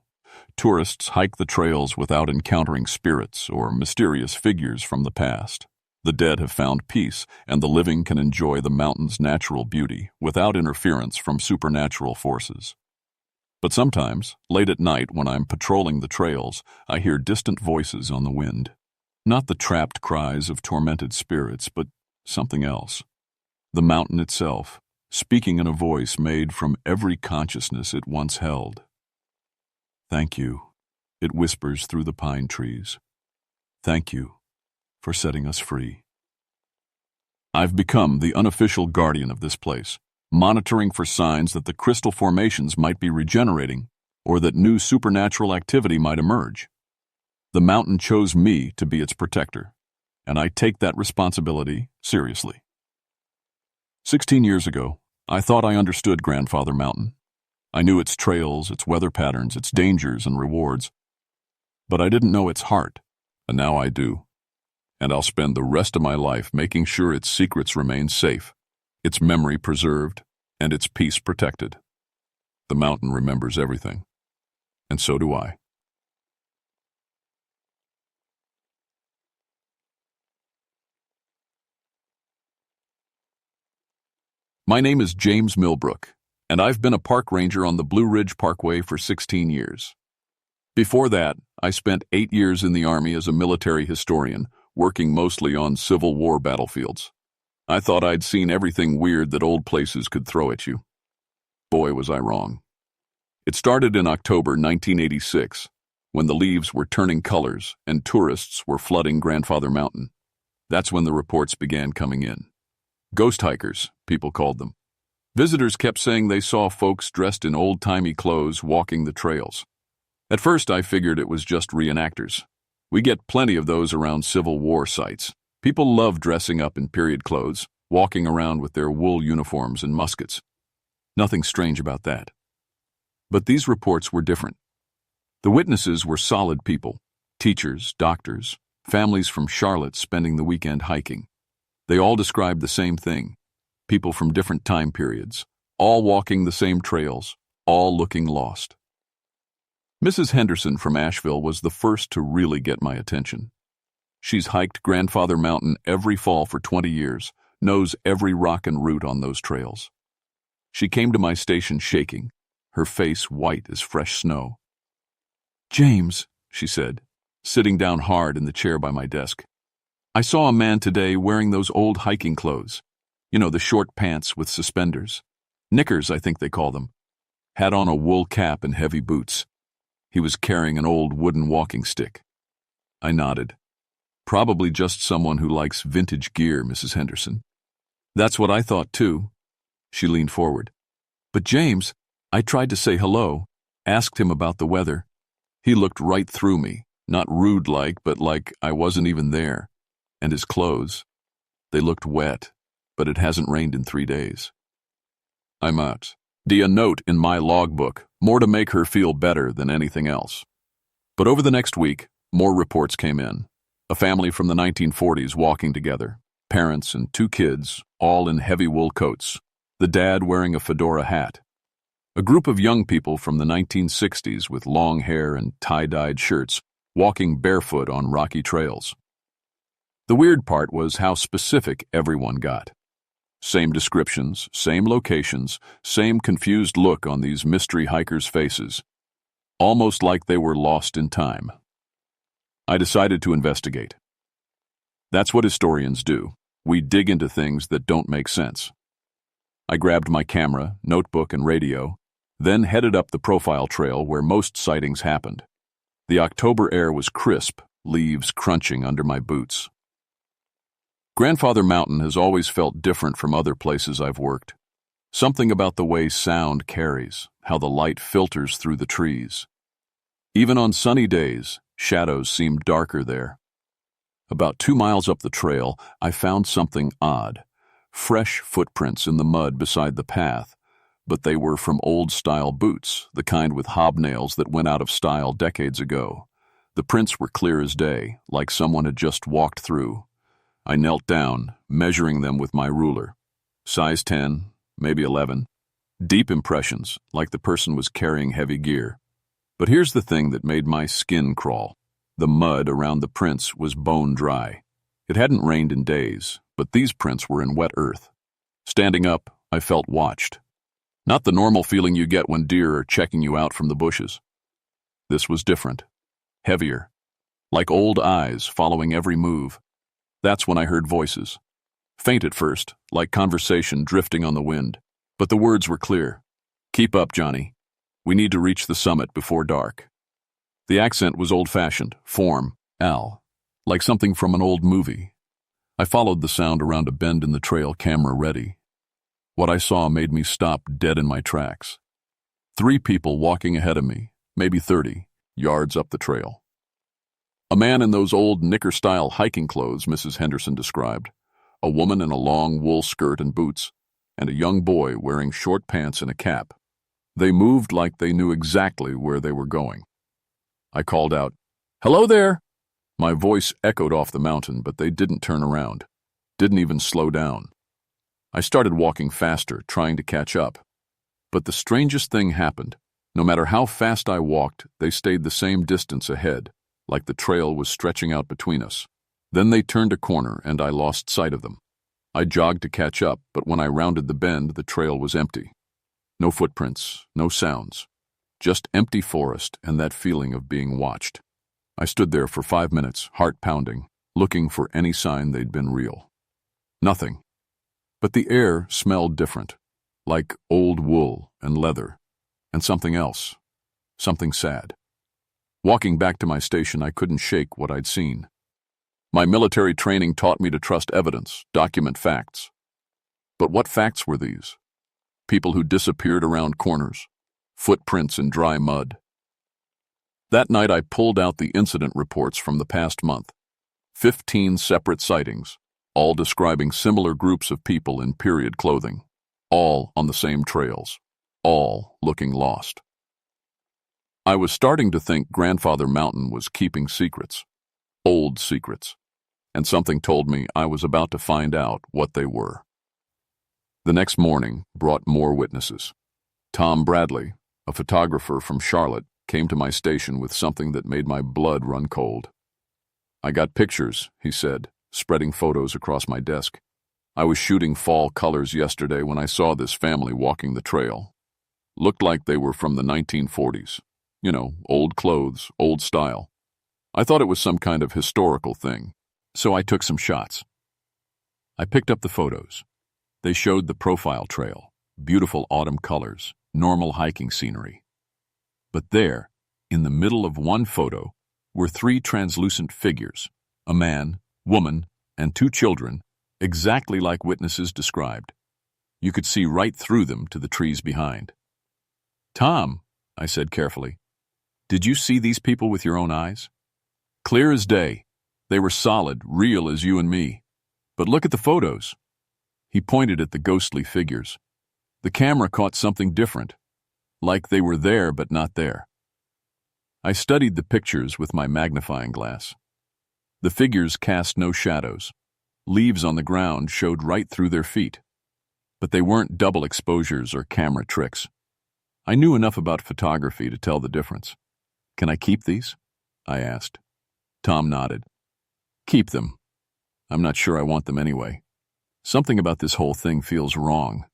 Tourists hike the trails without encountering spirits or mysterious figures from the past. The dead have found peace, and the living can enjoy the mountain's natural beauty without interference from supernatural forces. But sometimes, late at night when I'm patrolling the trails, I hear distant voices on the wind. Not the trapped cries of tormented spirits, but something else. The mountain itself, speaking in a voice made from every consciousness it once held. "Thank you," it whispers through the pine trees. "Thank you for setting us free." I've become the unofficial guardian of this place, monitoring for signs that the crystal formations might be regenerating or that new supernatural activity might emerge. The mountain chose me to be its protector, and I take that responsibility seriously. 16 years ago, I thought I understood Grandfather Mountain. I knew its trails, its weather patterns, its dangers and rewards. But I didn't know its heart, and now I do. And I'll spend the rest of my life making sure its secrets remain safe, its memory preserved, and its peace protected. The mountain remembers everything, and so do I. My name is James Millbrook, and I've been a park ranger on the Blue Ridge Parkway for 16 years. Before that, I spent 8 years in the Army as a military historian, working mostly on Civil War battlefields. I thought I'd seen everything weird that old places could throw at you. Boy, was I wrong. It started in October 1986, when the leaves were turning colors and tourists were flooding Grandfather Mountain. That's when the reports began coming in. Ghost hikers, people called them. Visitors kept saying they saw folks dressed in old-timey clothes walking the trails. At first, I figured it was just reenactors. We get plenty of those around Civil War sites. People love dressing up in period clothes, walking around with their wool uniforms and muskets. Nothing strange about that. But these reports were different. The witnesses were solid people, teachers, doctors, families from Charlotte spending the weekend hiking. They all described the same thing. People from different time periods, all walking the same trails, all looking lost. Mrs. Henderson from Asheville was the first to really get my attention. She's hiked Grandfather Mountain every fall for 20 years, knows every rock and root on those trails. She came to my station shaking, her face white as fresh snow. "James," she said, sitting down hard in the chair by my desk, "I saw a man today wearing those old hiking clothes. You know, the short pants with suspenders. Knickers, I think they call them. Had on a wool cap and heavy boots. He was carrying an old wooden walking stick." I nodded. "Probably just someone who likes vintage gear, Mrs. Henderson." "That's what I thought, too." She leaned forward. "But James, I tried to say hello, asked him about the weather. He looked right through me, not rude-like, but like I wasn't even there. And his clothes, they looked wet, but it hasn't rained in 3 days." I'm out. A note in my logbook, more to make her feel better than anything else. But over the next week, more reports came in. A family from the 1940s walking together, parents and 2 kids, all in heavy wool coats, the dad wearing a fedora hat. A group of young people from the 1960s with long hair and tie-dyed shirts, walking barefoot on rocky trails. The weird part was how specific everyone got. Same descriptions, same locations, same confused look on these mystery hikers' faces, almost like they were lost in time. I decided to investigate. That's what historians do. We dig into things that don't make sense. I grabbed my camera, notebook, and radio, then headed up the profile trail where most sightings happened. The October air was crisp, leaves crunching under my boots. Grandfather Mountain has always felt different from other places I've worked. Something about the way sound carries, how the light filters through the trees. Even on sunny days, shadows seem darker there. About 2 miles up the trail, I found something odd. Fresh footprints in the mud beside the path, but they were from old-style boots, the kind with hobnails that went out of style decades ago. The prints were clear as day, like someone had just walked through. I knelt down, measuring them with my ruler. Size 10, maybe 11. Deep impressions, like the person was carrying heavy gear. But here's the thing that made my skin crawl. The mud around the prints was bone dry. It hadn't rained in days, but these prints were in wet earth. Standing up, I felt watched. Not the normal feeling you get when deer are checking you out from the bushes. This was different. Heavier. Like old eyes following every move. That's when I heard voices. Faint at first, like conversation drifting on the wind. But the words were clear. "Keep up, Johnny. We need to reach the summit before dark." The accent was old-fashioned, form, Al, like something from an old movie. I followed the sound around a bend in the trail, camera ready. What I saw made me stop dead in my tracks. 3 people walking ahead of me, maybe 30, yards up the trail. A man in those old knicker-style hiking clothes Mrs. Henderson described, a woman in a long wool skirt and boots, and a young boy wearing short pants and a cap. They moved like they knew exactly where they were going. I called out, "Hello there!" My voice echoed off the mountain, but they didn't turn around, didn't even slow down. I started walking faster, trying to catch up. But the strangest thing happened. No matter how fast I walked, they stayed the same distance ahead, like the trail was stretching out between us. Then they turned a corner, and I lost sight of them. I jogged to catch up, but when I rounded the bend, the trail was empty. No footprints, no sounds. Just empty forest and that feeling of being watched. I stood there for 5 minutes, heart pounding, looking for any sign they'd been real. Nothing. But the air smelled different, like old wool and leather, and something else, something sad. Walking back to my station, I couldn't shake what I'd seen. My military training taught me to trust evidence, document facts. But what facts were these? People who disappeared around corners, footprints in dry mud. That night I pulled out the incident reports from the past month. 15 separate sightings, all describing similar groups of people in period clothing, all on the same trails, all looking lost. I was starting to think Grandfather Mountain was keeping secrets, old secrets, and something told me I was about to find out what they were. The next morning brought more witnesses. Tom Bradley, a photographer from Charlotte, came to my station with something that made my blood run cold. "I got pictures," he said, spreading photos across my desk. "I was shooting fall colors yesterday when I saw this family walking the trail. Looked like they were from the 1940s. You know, old clothes, old style. I thought it was some kind of historical thing, so I took some shots. I picked up the photos. They showed the profile trail, beautiful autumn colors, normal hiking scenery. But there, in the middle of one photo, were 3 translucent figures, a man, woman, and 2 children, exactly like witnesses described. You could see right through them to the trees behind. "Tom," I said carefully, "did you see these people with your own eyes? Clear as day. They were solid, real as you and me. But look at the photos." He pointed at the ghostly figures. The camera caught something different, like they were there but not there. I studied the pictures with my magnifying glass. The figures cast no shadows. Leaves on the ground showed right through their feet. But they weren't double exposures or camera tricks. I knew enough about photography to tell the difference. "Can I keep these?" I asked. Tom nodded. "Keep them. I'm not sure I want them anyway. Something about this whole thing feels wrong.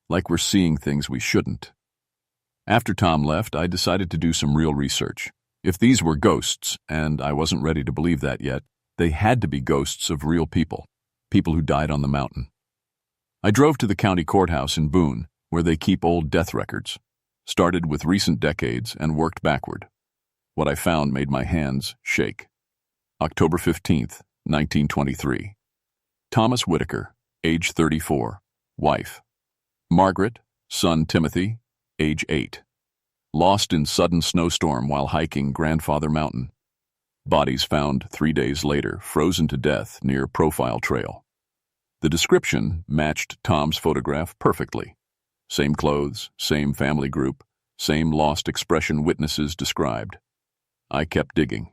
Like we're seeing things we shouldn't." After Tom left, I decided to do some real research. If these were ghosts, and I wasn't ready to believe that yet, they had to be ghosts of real people, people who died on the mountain. I drove to the county courthouse in Boone, where they keep old death records, started with recent decades and worked backward. What I found made my hands shake. October 15th, 1923. Thomas Whitaker, age 34, wife. Margaret, son Timothy, age 8. Lost in sudden snowstorm while hiking Grandfather Mountain. Bodies found 3 days later, frozen to death near Profile Trail. The description matched Tom's photograph perfectly. Same clothes, same family group, same lost expression witnesses described. I kept digging.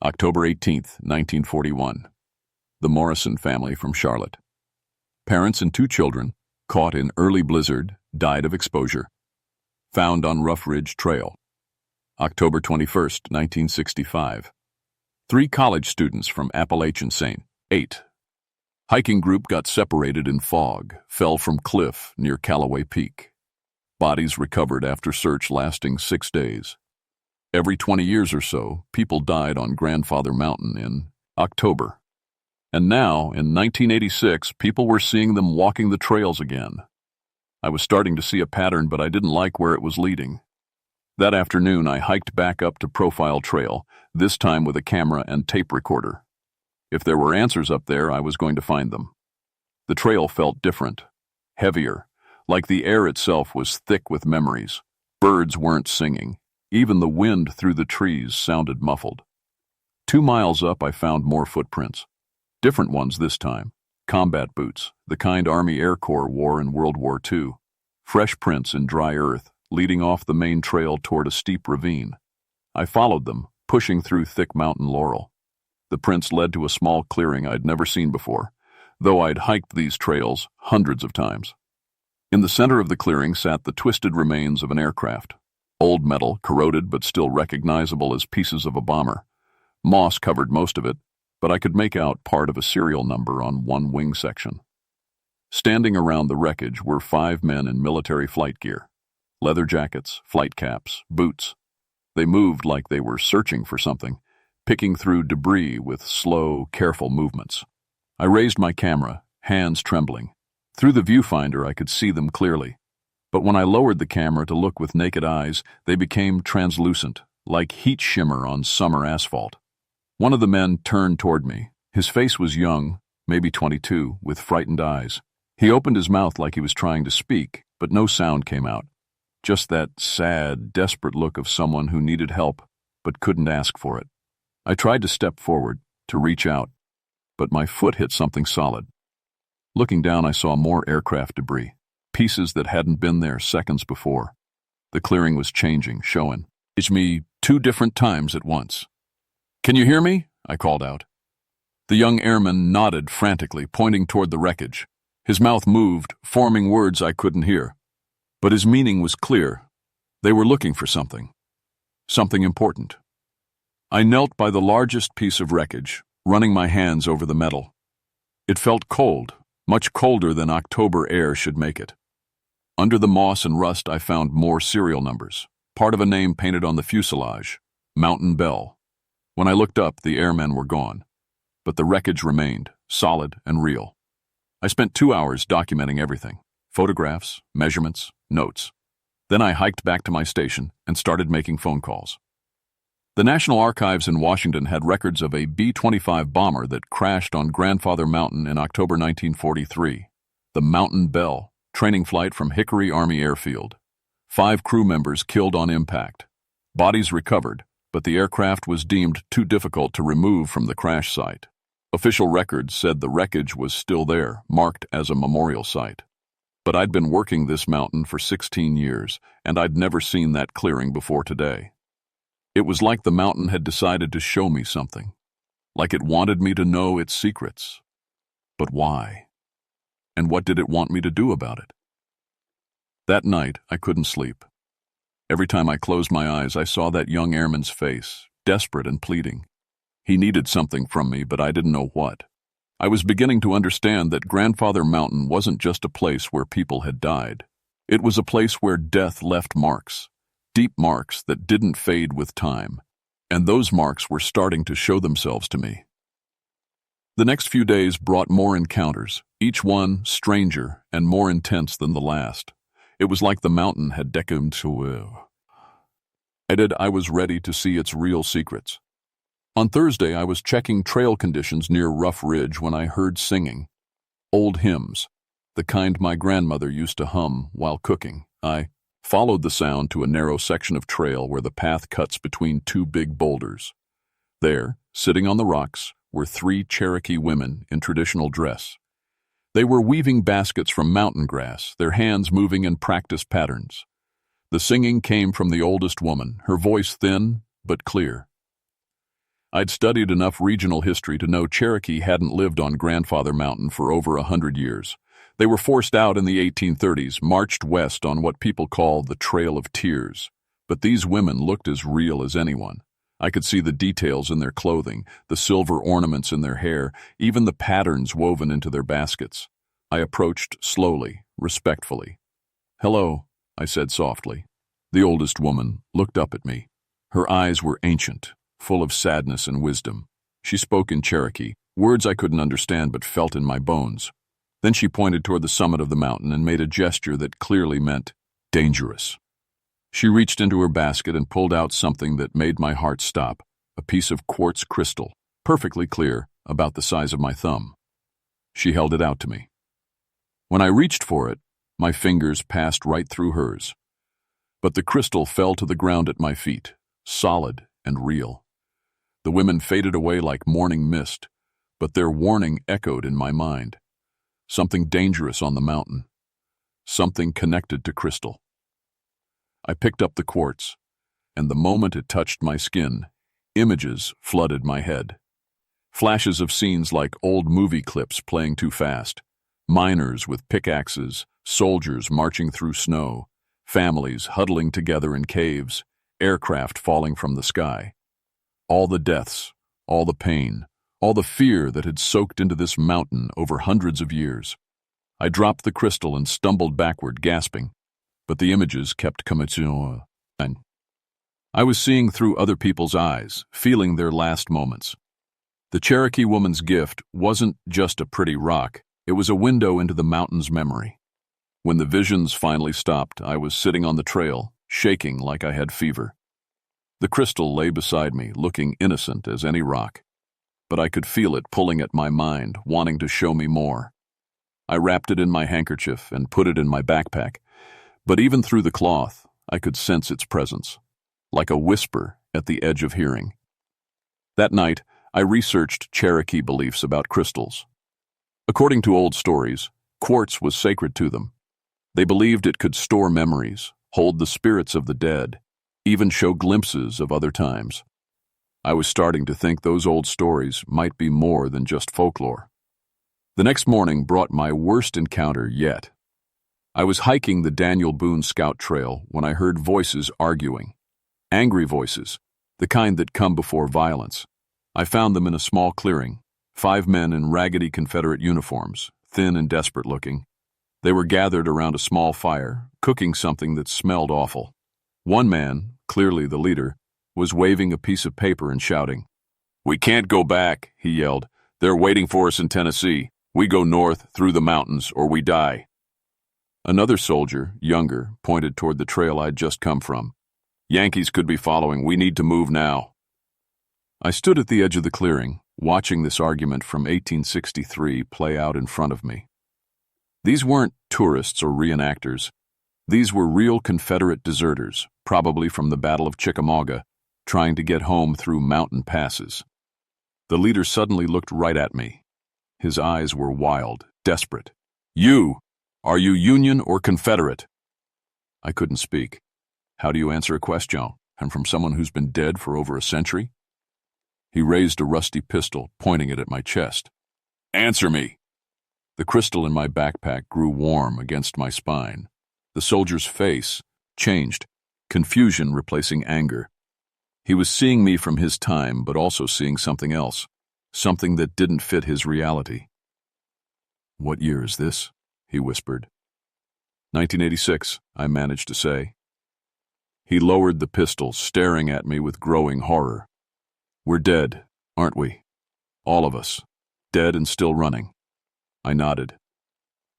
October 18th, 1941. The Morrison family from Charlotte. Parents and 2 children, caught in early blizzard, died of exposure. Found on Rough Ridge Trail. October 21st, 1965. 3 college students from Appalachian St. 8. Hiking group got separated in fog, fell from cliff near Callaway Peak. Bodies recovered after search lasting 6 days. Every 20 years or so, people died on Grandfather Mountain in October. And now, in 1986, people were seeing them walking the trails again. I was starting to see a pattern, but I didn't like where it was leading. That afternoon, I hiked back up to Profile Trail, this time with a camera and tape recorder. If there were answers up there, I was going to find them. The trail felt different, heavier, like the air itself was thick with memories. Birds weren't singing. Even the wind through the trees sounded muffled. 2 miles up, I found more footprints. Different ones this time. Combat boots, the kind Army Air Corps wore in World War II. Fresh prints in dry earth, leading off the main trail toward a steep ravine. I followed them, pushing through thick mountain laurel. The prints led to a small clearing I'd never seen before, though I'd hiked these trails hundreds of times. In the center of the clearing sat the twisted remains of an aircraft. Old metal, corroded but still recognizable as pieces of a bomber. Moss covered most of it, but I could make out part of a serial number on one wing section. Standing around the wreckage were 5 men in military flight gear. Leather jackets, flight caps, boots. They moved like they were searching for something, picking through debris with slow, careful movements. I raised my camera, hands trembling. Through the viewfinder I could see them clearly. But when I lowered the camera to look with naked eyes, they became translucent, like heat shimmer on summer asphalt. One of the men turned toward me. His face was young, maybe 22, with frightened eyes. He opened his mouth like he was trying to speak, but no sound came out. Just that sad, desperate look of someone who needed help. but couldn't ask for it. I tried to step forward, to reach out, but my foot hit something solid. Looking down, I saw more aircraft debris, pieces that hadn't been there seconds before. The clearing was changing, showing. It's me 2 different times at once. "Can you hear me?" I called out. The young airman nodded frantically, pointing toward the wreckage. His mouth moved, forming words I couldn't hear. But his meaning was clear. They were looking for something. Something important. I knelt by the largest piece of wreckage, running my hands over the metal. It felt cold, much colder than October air should make it. Under the moss and rust, I found more serial numbers, part of a name painted on the fuselage, Mountain Bell. When I looked up, the airmen were gone, but the wreckage remained, solid and real. I spent 2 hours documenting everything, photographs, measurements, notes. Then I hiked back to my station and started making phone calls. The National Archives in Washington had records of a B-25 bomber that crashed on Grandfather Mountain in October 1943, the Mountain Bell, training flight from Hickory Army Airfield. 5 crew members killed on impact. Bodies recovered, but the aircraft was deemed too difficult to remove from the crash site. Official records said the wreckage was still there, marked as a memorial site. But I'd been working this mountain for 16 years, and I'd never seen that clearing before today. It was like the mountain had decided to show me something, like it wanted me to know its secrets. But why? And what did it want me to do about it? That night, I couldn't sleep. Every time I closed my eyes, I saw that young airman's face, desperate and pleading. He needed something from me, but I didn't know what. I was beginning to understand that Grandfather Mountain wasn't just a place where people had died. It was a place where death left marks, deep marks that didn't fade with time, and those marks were starting to show themselves to me. The next few days brought more encounters, each one stranger and more intense than the last. It was like the mountain had decamed to I was ready to see its real secrets. On Thursday, I was checking trail conditions near Rough Ridge when I heard singing. Old hymns, the kind my grandmother used to hum while cooking. I followed the sound to a narrow section of trail where the path cuts between 2 big boulders. There, sitting on the rocks, were 3 Cherokee women in traditional dress. They were weaving baskets from mountain grass, their hands moving in practice patterns. The singing came from the oldest woman, her voice thin but clear. I'd studied enough regional history to know Cherokee hadn't lived on Grandfather Mountain for over 100 years. They were forced out in the 1830s, marched west on what people call the Trail of Tears. But these women looked as real as anyone. I could see the details in their clothing, the silver ornaments in their hair, even the patterns woven into their baskets. I approached slowly, respectfully. "Hello," I said softly. The oldest woman looked up at me. Her eyes were ancient, full of sadness and wisdom. She spoke in Cherokee, words I couldn't understand but felt in my bones. Then she pointed toward the summit of the mountain and made a gesture that clearly meant dangerous. She reached into her basket and pulled out something that made my heart stop, a piece of quartz crystal, perfectly clear, about the size of my thumb. She held it out to me. When I reached for it, my fingers passed right through hers. But the crystal fell to the ground at my feet, solid and real. The women faded away like morning mist, but their warning echoed in my mind. Something dangerous on the mountain. Something connected to crystal. I picked up the quartz, and the moment it touched my skin, images flooded my head. Flashes of scenes like old movie clips playing too fast. Miners with pickaxes, soldiers marching through snow, families huddling together in caves, aircraft falling from the sky. All the deaths, all the pain, all the fear that had soaked into this mountain over hundreds of years. I dropped the crystal and stumbled backward, gasping, but the images kept coming. I was seeing through other people's eyes, feeling their last moments. The Cherokee woman's gift wasn't just a pretty rock, it was a window into the mountain's memory. When the visions finally stopped, I was sitting on the trail, shaking like I had fever. The crystal lay beside me, looking innocent as any rock, but I could feel it pulling at my mind, wanting to show me more. I wrapped it in my handkerchief and put it in my backpack, but even through the cloth, I could sense its presence. Like a whisper, at the edge of hearing. That night, I researched Cherokee beliefs about crystals. According to old stories, quartz was sacred to them. They believed it could store memories, hold the spirits of the dead, even show glimpses of other times. I was starting to think those old stories might be more than just folklore. The next morning brought my worst encounter yet. I was hiking the Daniel Boone Scout Trail when I heard voices arguing. Angry voices, the kind that come before violence. I found them in a small clearing, 5 men in raggedy Confederate uniforms, thin and desperate looking. They were gathered around a small fire, cooking something that smelled awful. One man, clearly the leader, was waving a piece of paper and shouting. "We can't go back," he yelled. "They're waiting for us in Tennessee. We go north, through the mountains, or we die." Another soldier, younger, pointed toward the trail I'd just come from. "Yankees could be following. We need to move now." I stood at the edge of the clearing, watching this argument from 1863 play out in front of me. These weren't tourists or reenactors. These were real Confederate deserters, probably from the Battle of Chickamauga, trying to get home through mountain passes. The leader suddenly looked right at me. His eyes were wild, desperate. Are you Union or Confederate?" I couldn't speak. How do you answer a question? And from someone who's been dead for over a century? He raised a rusty pistol, pointing it at my chest. "Answer me!" The crystal in my backpack grew warm against my spine. The soldier's face changed, confusion replacing anger. He was seeing me from his time, but also seeing something else, something that didn't fit his reality. "What year is this?" he whispered. 1986, I managed to say. He lowered the pistol, staring at me with growing horror. "We're dead, aren't we? All of us. Dead and still running." I nodded.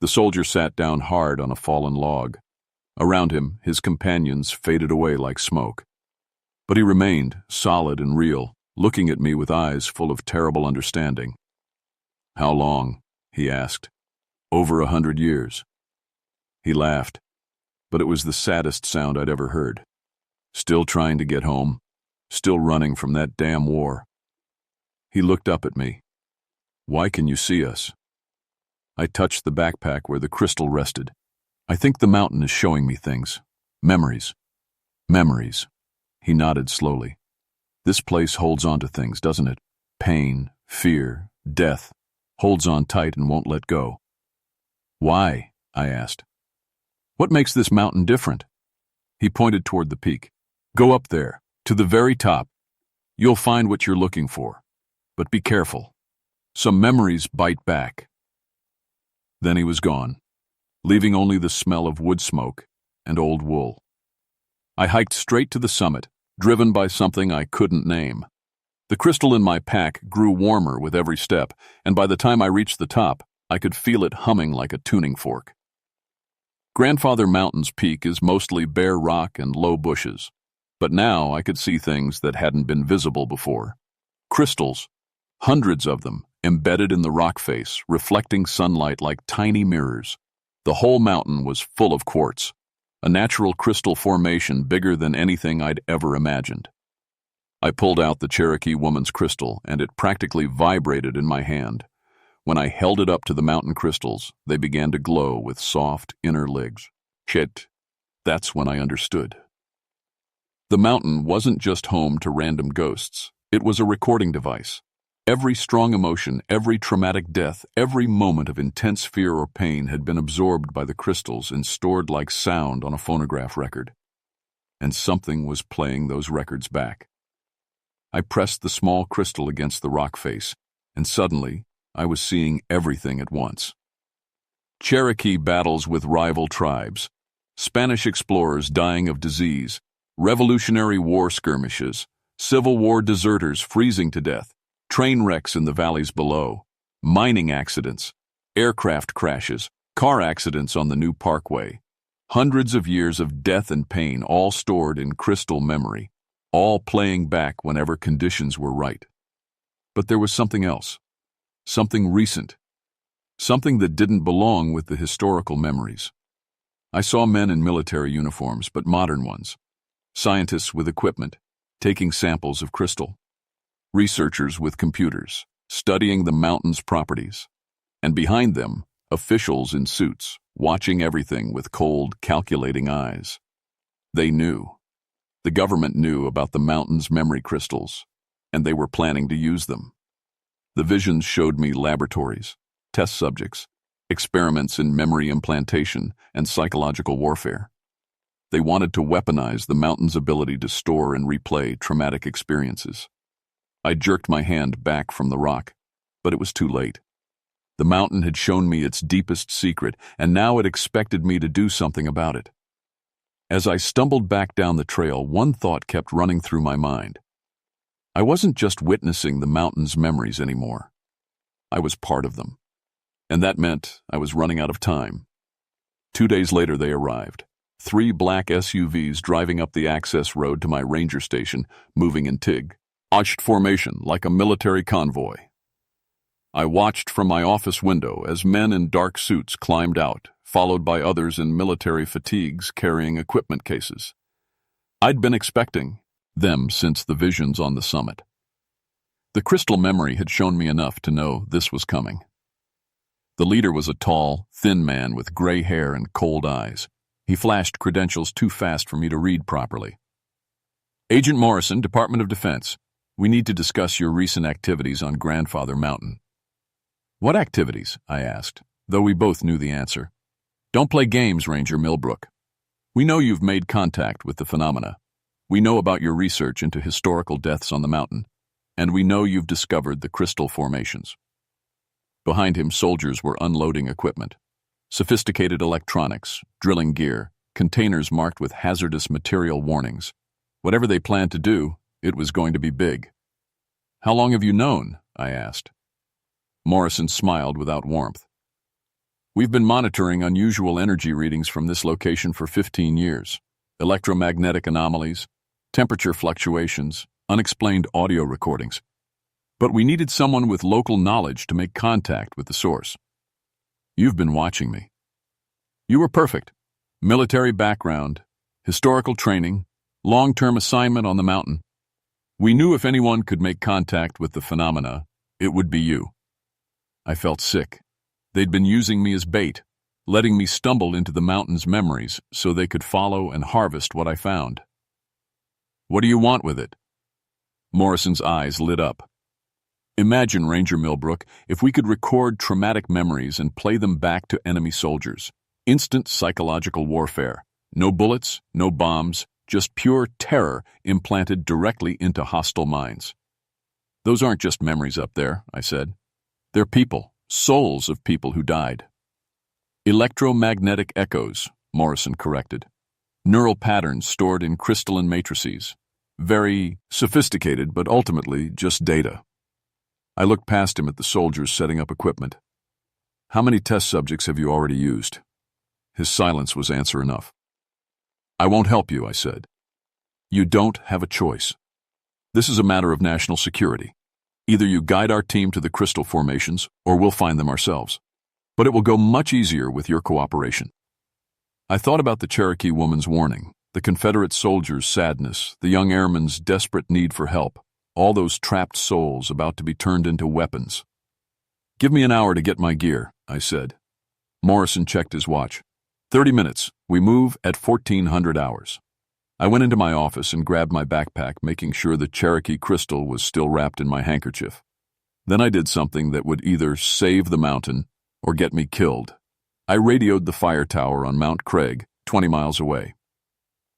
The soldier sat down hard on a fallen log. Around him, his companions faded away like smoke. But he remained, solid and real, looking at me with eyes full of terrible understanding. "How long?" he asked. "Over 100 years. He laughed, but it was the saddest sound I'd ever heard. "Still trying to get home. Still running from that damn war." He looked up at me. "Why can you see us?" I touched the backpack where the crystal rested. "I think the mountain is showing me things. Memories. Memories." He nodded slowly. "This place holds on to things, doesn't it? Pain, fear, death. Holds on tight and won't let go." "Why?" I asked. "What makes this mountain different?" He pointed toward the peak. "Go up there, to the very top. You'll find what you're looking for. But be careful. Some memories bite back." Then he was gone, leaving only the smell of wood smoke and old wool. I hiked straight to the summit, driven by something I couldn't name. The crystal in my pack grew warmer with every step, and by the time I reached the top, I could feel it humming like a tuning fork. Grandfather Mountain's peak is mostly bare rock and low bushes, but now I could see things that hadn't been visible before. Crystals, hundreds of them, embedded in the rock face, reflecting sunlight like tiny mirrors. The whole mountain was full of quartz, a natural crystal formation bigger than anything I'd ever imagined. I pulled out the Cherokee woman's crystal, and it practically vibrated in my hand. When I held it up to the mountain crystals, they began to glow with soft inner lights. Shit, that's when I understood. The mountain wasn't just home to random ghosts. It was a recording device. Every strong emotion, every traumatic death, every moment of intense fear or pain had been absorbed by the crystals and stored like sound on a phonograph record. And something was playing those records back. I pressed the small crystal against the rock face, and suddenly, I was seeing everything at once. Cherokee battles with rival tribes, Spanish explorers dying of disease, Revolutionary War skirmishes, Civil War deserters freezing to death, train wrecks in the valleys below, mining accidents, aircraft crashes, car accidents on the new parkway. Hundreds of years of death and pain, all stored in crystal memory, all playing back whenever conditions were right. But there was something else, something recent, something that didn't belong with the historical memories. I saw men in military uniforms, but modern ones, scientists with equipment, taking samples of crystal. Researchers with computers, studying the mountain's properties. And behind them, officials in suits, watching everything with cold, calculating eyes. They knew. The government knew about the mountain's memory crystals, and they were planning to use them. The visions showed me laboratories, test subjects, experiments in memory implantation and psychological warfare. They wanted to weaponize the mountain's ability to store and replay traumatic experiences. I jerked my hand back from the rock, but it was too late. The mountain had shown me its deepest secret, and now it expected me to do something about it. As I stumbled back down the trail, one thought kept running through my mind. I wasn't just witnessing the mountain's memories anymore. I was part of them. And that meant I was running out of time. 2 days later, they arrived. 3 black SUVs driving up the access road to my ranger station, moving in TIG. Arched formation like a military convoy. I watched from my office window as men in dark suits climbed out, followed by others in military fatigues carrying equipment cases. I'd been expecting them since the visions on the summit. The crystal memory had shown me enough to know this was coming. The leader was a tall, thin man with gray hair and cold eyes. He flashed credentials too fast for me to read properly. Agent Morrison, Department of Defense. We need to discuss your recent activities on Grandfather Mountain. What activities? I asked, though we both knew the answer. Don't play games, Ranger Millbrook. We know you've made contact with the phenomena. We know about your research into historical deaths on the mountain, and we know you've discovered the crystal formations. Behind him, soldiers were unloading equipment. Sophisticated electronics, drilling gear, containers marked with hazardous material warnings. Whatever they planned to do, it was going to be big. How long have you known? I asked. Morrison smiled without warmth. We've been monitoring unusual energy readings from this location for 15 years. Electromagnetic anomalies, temperature fluctuations, unexplained audio recordings. But we needed someone with local knowledge to make contact with the source. You've been watching me. You were perfect. Military background, historical training, long-term assignment on the mountain. We knew if anyone could make contact with the phenomena, it would be you. I felt sick. They'd been using me as bait, letting me stumble into the mountain's memories so they could follow and harvest what I found. What do you want with it? Morrison's eyes lit up. Imagine, Ranger Millbrook, if we could record traumatic memories and play them back to enemy soldiers. Instant psychological warfare. No bullets, no bombs, just pure terror implanted directly into hostile minds. Those aren't just memories up there, I said. They're people, souls of people who died. Electromagnetic echoes, Morrison corrected. Neural patterns stored in crystalline matrices. Very sophisticated, but ultimately just data. I looked past him at the soldiers setting up equipment. How many test subjects have you already used? His silence was answer enough. I won't help you, I said. You don't have a choice. This is a matter of national security. Either you guide our team to the crystal formations, or we'll find them ourselves. But it will go much easier with your cooperation. I thought about the Cherokee woman's warning, the Confederate soldiers' sadness, the young airman's desperate need for help, all those trapped souls about to be turned into weapons. Give me an hour to get my gear, I said. Morrison checked his watch. 30 minutes. We move at 1400 hours. I went into my office and grabbed my backpack, making sure the Cherokee crystal was still wrapped in my handkerchief. Then I did something that would either save the mountain or get me killed. I radioed the fire tower on Mount Craig, 20 miles away.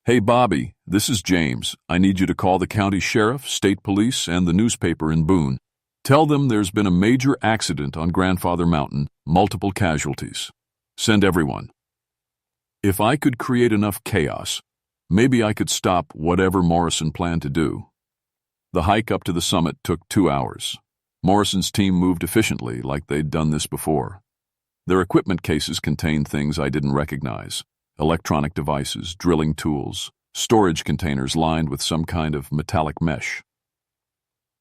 Hey, Bobby, this is James. I need you to call the county sheriff, state police, and the newspaper in Boone. Tell them there's been a major accident on Grandfather Mountain, multiple casualties. Send everyone. If I could create enough chaos, maybe I could stop whatever Morrison planned to do. The hike up to the summit took 2 hours. Morrison's team moved efficiently, like they'd done this before. Their equipment cases contained things I didn't recognize. Electronic devices, drilling tools, storage containers lined with some kind of metallic mesh.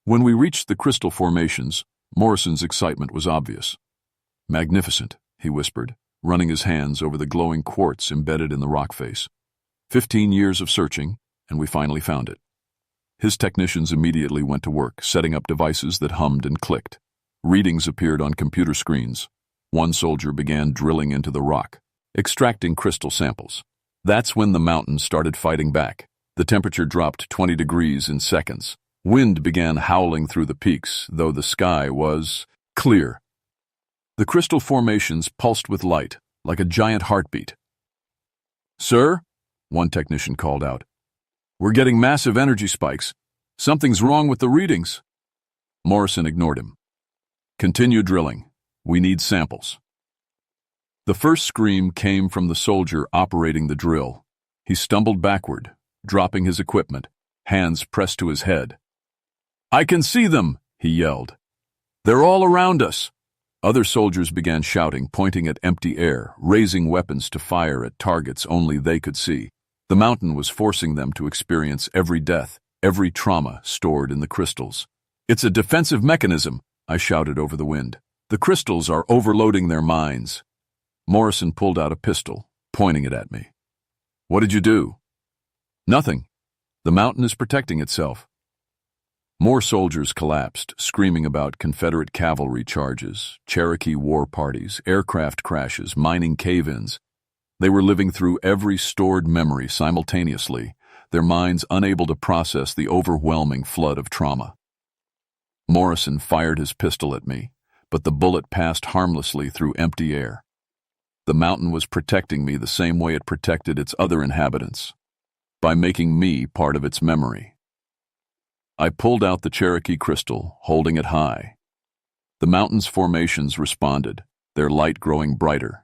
When we reached the crystal formations, Morrison's excitement was obvious. Magnificent, he whispered, running his hands over the glowing quartz embedded in the rock face. 15 years of searching, and we finally found it. His technicians immediately went to work, setting up devices that hummed and clicked. Readings appeared on computer screens. One soldier began drilling into the rock, extracting crystal samples. That's when the mountain started fighting back. The temperature dropped 20 degrees in seconds. Wind began howling through the peaks, though the sky was clear. The crystal formations pulsed with light, like a giant heartbeat. "Sir?" one technician called out. "We're getting massive energy spikes. Something's wrong with the readings." Morrison ignored him. "Continue drilling. We need samples." The first scream came from the soldier operating the drill. He stumbled backward, dropping his equipment, hands pressed to his head. "I can see them!" he yelled. "They're all around us!" Other soldiers began shouting, pointing at empty air, raising weapons to fire at targets only they could see. The mountain was forcing them to experience every death, every trauma stored in the crystals. "It's a defensive mechanism," I shouted over the wind. "The crystals are overloading their minds." Morrison pulled out a pistol, pointing it at me. "What did you do?" "Nothing. The mountain is protecting itself." More soldiers collapsed, screaming about Confederate cavalry charges, Cherokee war parties, aircraft crashes, mining cave-ins. They were living through every stored memory simultaneously, their minds unable to process the overwhelming flood of trauma. Morrison fired his pistol at me, but the bullet passed harmlessly through empty air. The mountain was protecting me the same way it protected its other inhabitants, by making me part of its memory. I pulled out the Cherokee crystal, holding it high. The mountain's formations responded, their light growing brighter.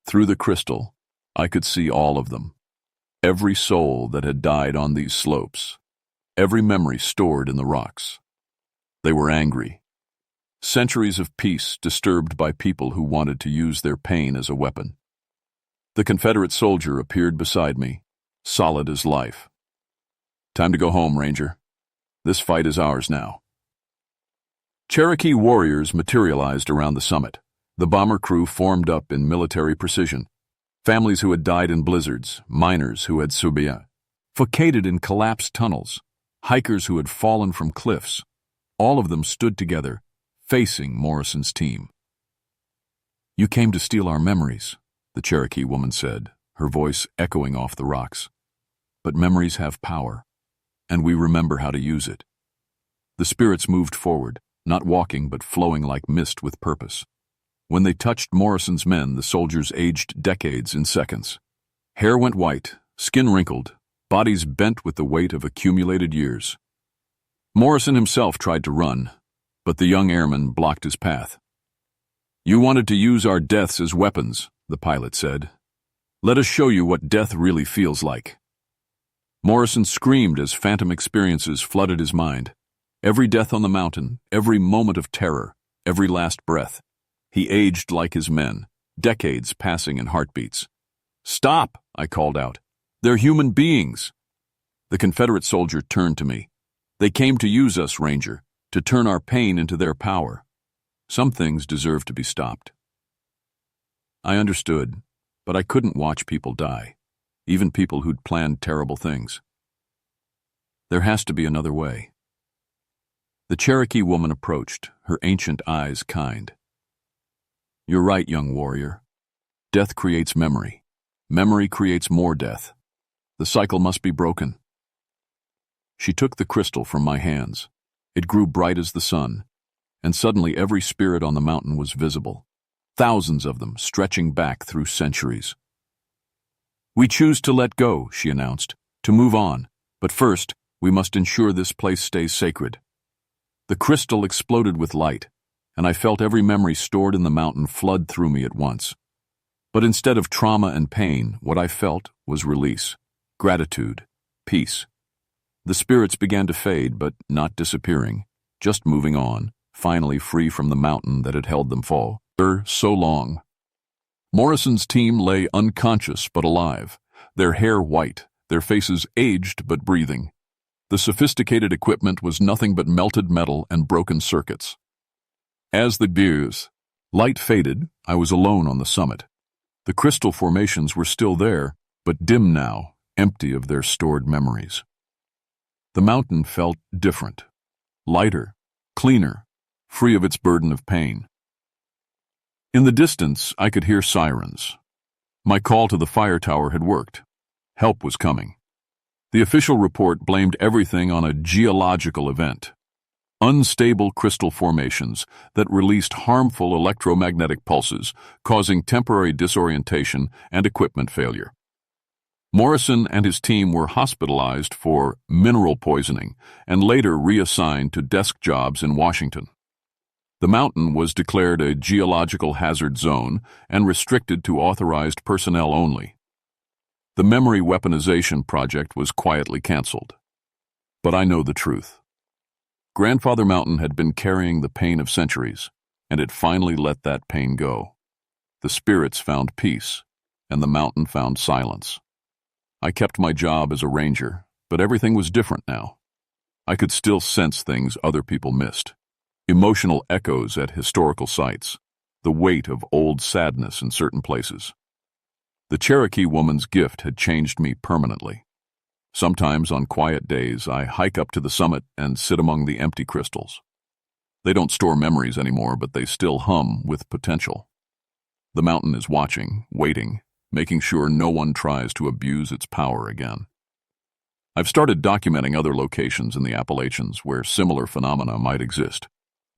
Through the crystal, I could see all of them. Every soul that had died on these slopes. Every memory stored in the rocks. They were angry. Centuries of peace disturbed by people who wanted to use their pain as a weapon. The Confederate soldier appeared beside me, solid as life. "Time to go home, Ranger. This fight is ours now." Cherokee warriors materialized around the summit. The bomber crew formed up in military precision. Families who had died in blizzards, miners who had suffocated in collapsed tunnels, hikers who had fallen from cliffs. All of them stood together, facing Morrison's team. "You came to steal our memories," the Cherokee woman said, her voice echoing off the rocks. "But memories have power, and we remember how to use it." The spirits moved forward, not walking but flowing like mist with purpose. When they touched Morrison's men, the soldiers aged decades in seconds. Hair went white, skin wrinkled, bodies bent with the weight of accumulated years. Morrison himself tried to run, but the young airman blocked his path. "You wanted to use our deaths as weapons," the pilot said. "Let us show you what death really feels like." Morrison screamed as phantom experiences flooded his mind. Every death on the mountain, every moment of terror, every last breath. He aged like his men, decades passing in heartbeats. "Stop!" I called out. "They're human beings." The Confederate soldier turned to me. "They came to use us, Ranger, to turn our pain into their power. Some things deserve to be stopped." I understood, but I couldn't watch people die, even people who'd planned terrible things. There has to be another way. The Cherokee woman approached, her ancient eyes kind. "You're right, young warrior. Death creates memory. Memory creates more death. The cycle must be broken." She took the crystal from my hands. It grew bright as the sun, and suddenly every spirit on the mountain was visible. Thousands of them stretching back through centuries. "We choose to let go," she announced, "to move on. But first, we must ensure this place stays sacred." The crystal exploded with light, and I felt every memory stored in the mountain flood through me at once. But instead of trauma and pain, what I felt was release, gratitude, peace. The spirits began to fade, but not disappearing, just moving on, finally free from the mountain that had held them for so long. Morrison's team lay unconscious but alive, their hair white, their faces aged but breathing. The sophisticated equipment was nothing but melted metal and broken circuits. As the light faded, I was alone on the summit. The crystal formations were still there, but dim now, empty of their stored memories. The mountain felt different, lighter, cleaner, free of its burden of pain. In the distance, I could hear sirens. My call to the fire tower had worked. Help was coming. The official report blamed everything on a geological event. Unstable crystal formations that released harmful electromagnetic pulses, causing temporary disorientation and equipment failure. Morrison and his team were hospitalized for mineral poisoning and later reassigned to desk jobs in Washington. The mountain was declared a geological hazard zone and restricted to authorized personnel only. The memory weaponization project was quietly canceled. But I know the truth. Grandfather Mountain had been carrying the pain of centuries, and it finally let that pain go. The spirits found peace, and the mountain found silence. I kept my job as a ranger, but everything was different now. I could still sense things other people missed. Emotional echoes at historical sites, the weight of old sadness in certain places. The Cherokee woman's gift had changed me permanently. Sometimes on quiet days, I hike up to the summit and sit among the empty crystals. They don't store memories anymore, but they still hum with potential. The mountain is watching, waiting, making sure no one tries to abuse its power again. I've started documenting other locations in the Appalachians where similar phenomena might exist.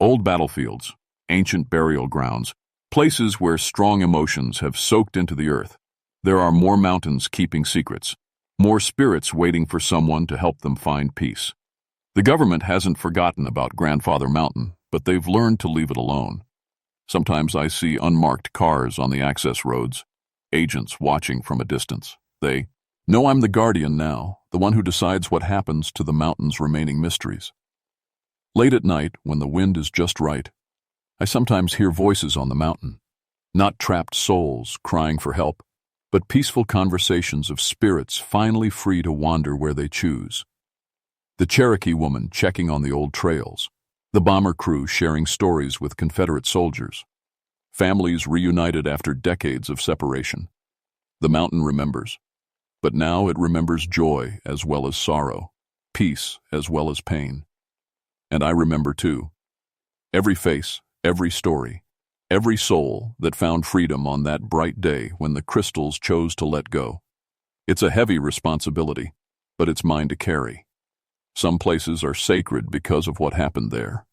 Old battlefields, ancient burial grounds, places where strong emotions have soaked into the earth. There are more mountains keeping secrets, more spirits waiting for someone to help them find peace. The government hasn't forgotten about Grandfather Mountain, but they've learned to leave it alone. Sometimes I see unmarked cars on the access roads, agents watching from a distance. They know I'm the guardian now, the one who decides what happens to the mountain's remaining mysteries. Late at night, when the wind is just right, I sometimes hear voices on the mountain, not trapped souls crying for help, but peaceful conversations of spirits finally free to wander where they choose. The Cherokee woman checking on the old trails, the bomber crew sharing stories with Confederate soldiers, families reunited after decades of separation. The mountain remembers, but now it remembers joy as well as sorrow, peace as well as pain. And I remember too. Every face, every story, every soul that found freedom on that bright day when the crystals chose to let go. It's a heavy responsibility, but it's mine to carry. Some places are sacred because of what happened there.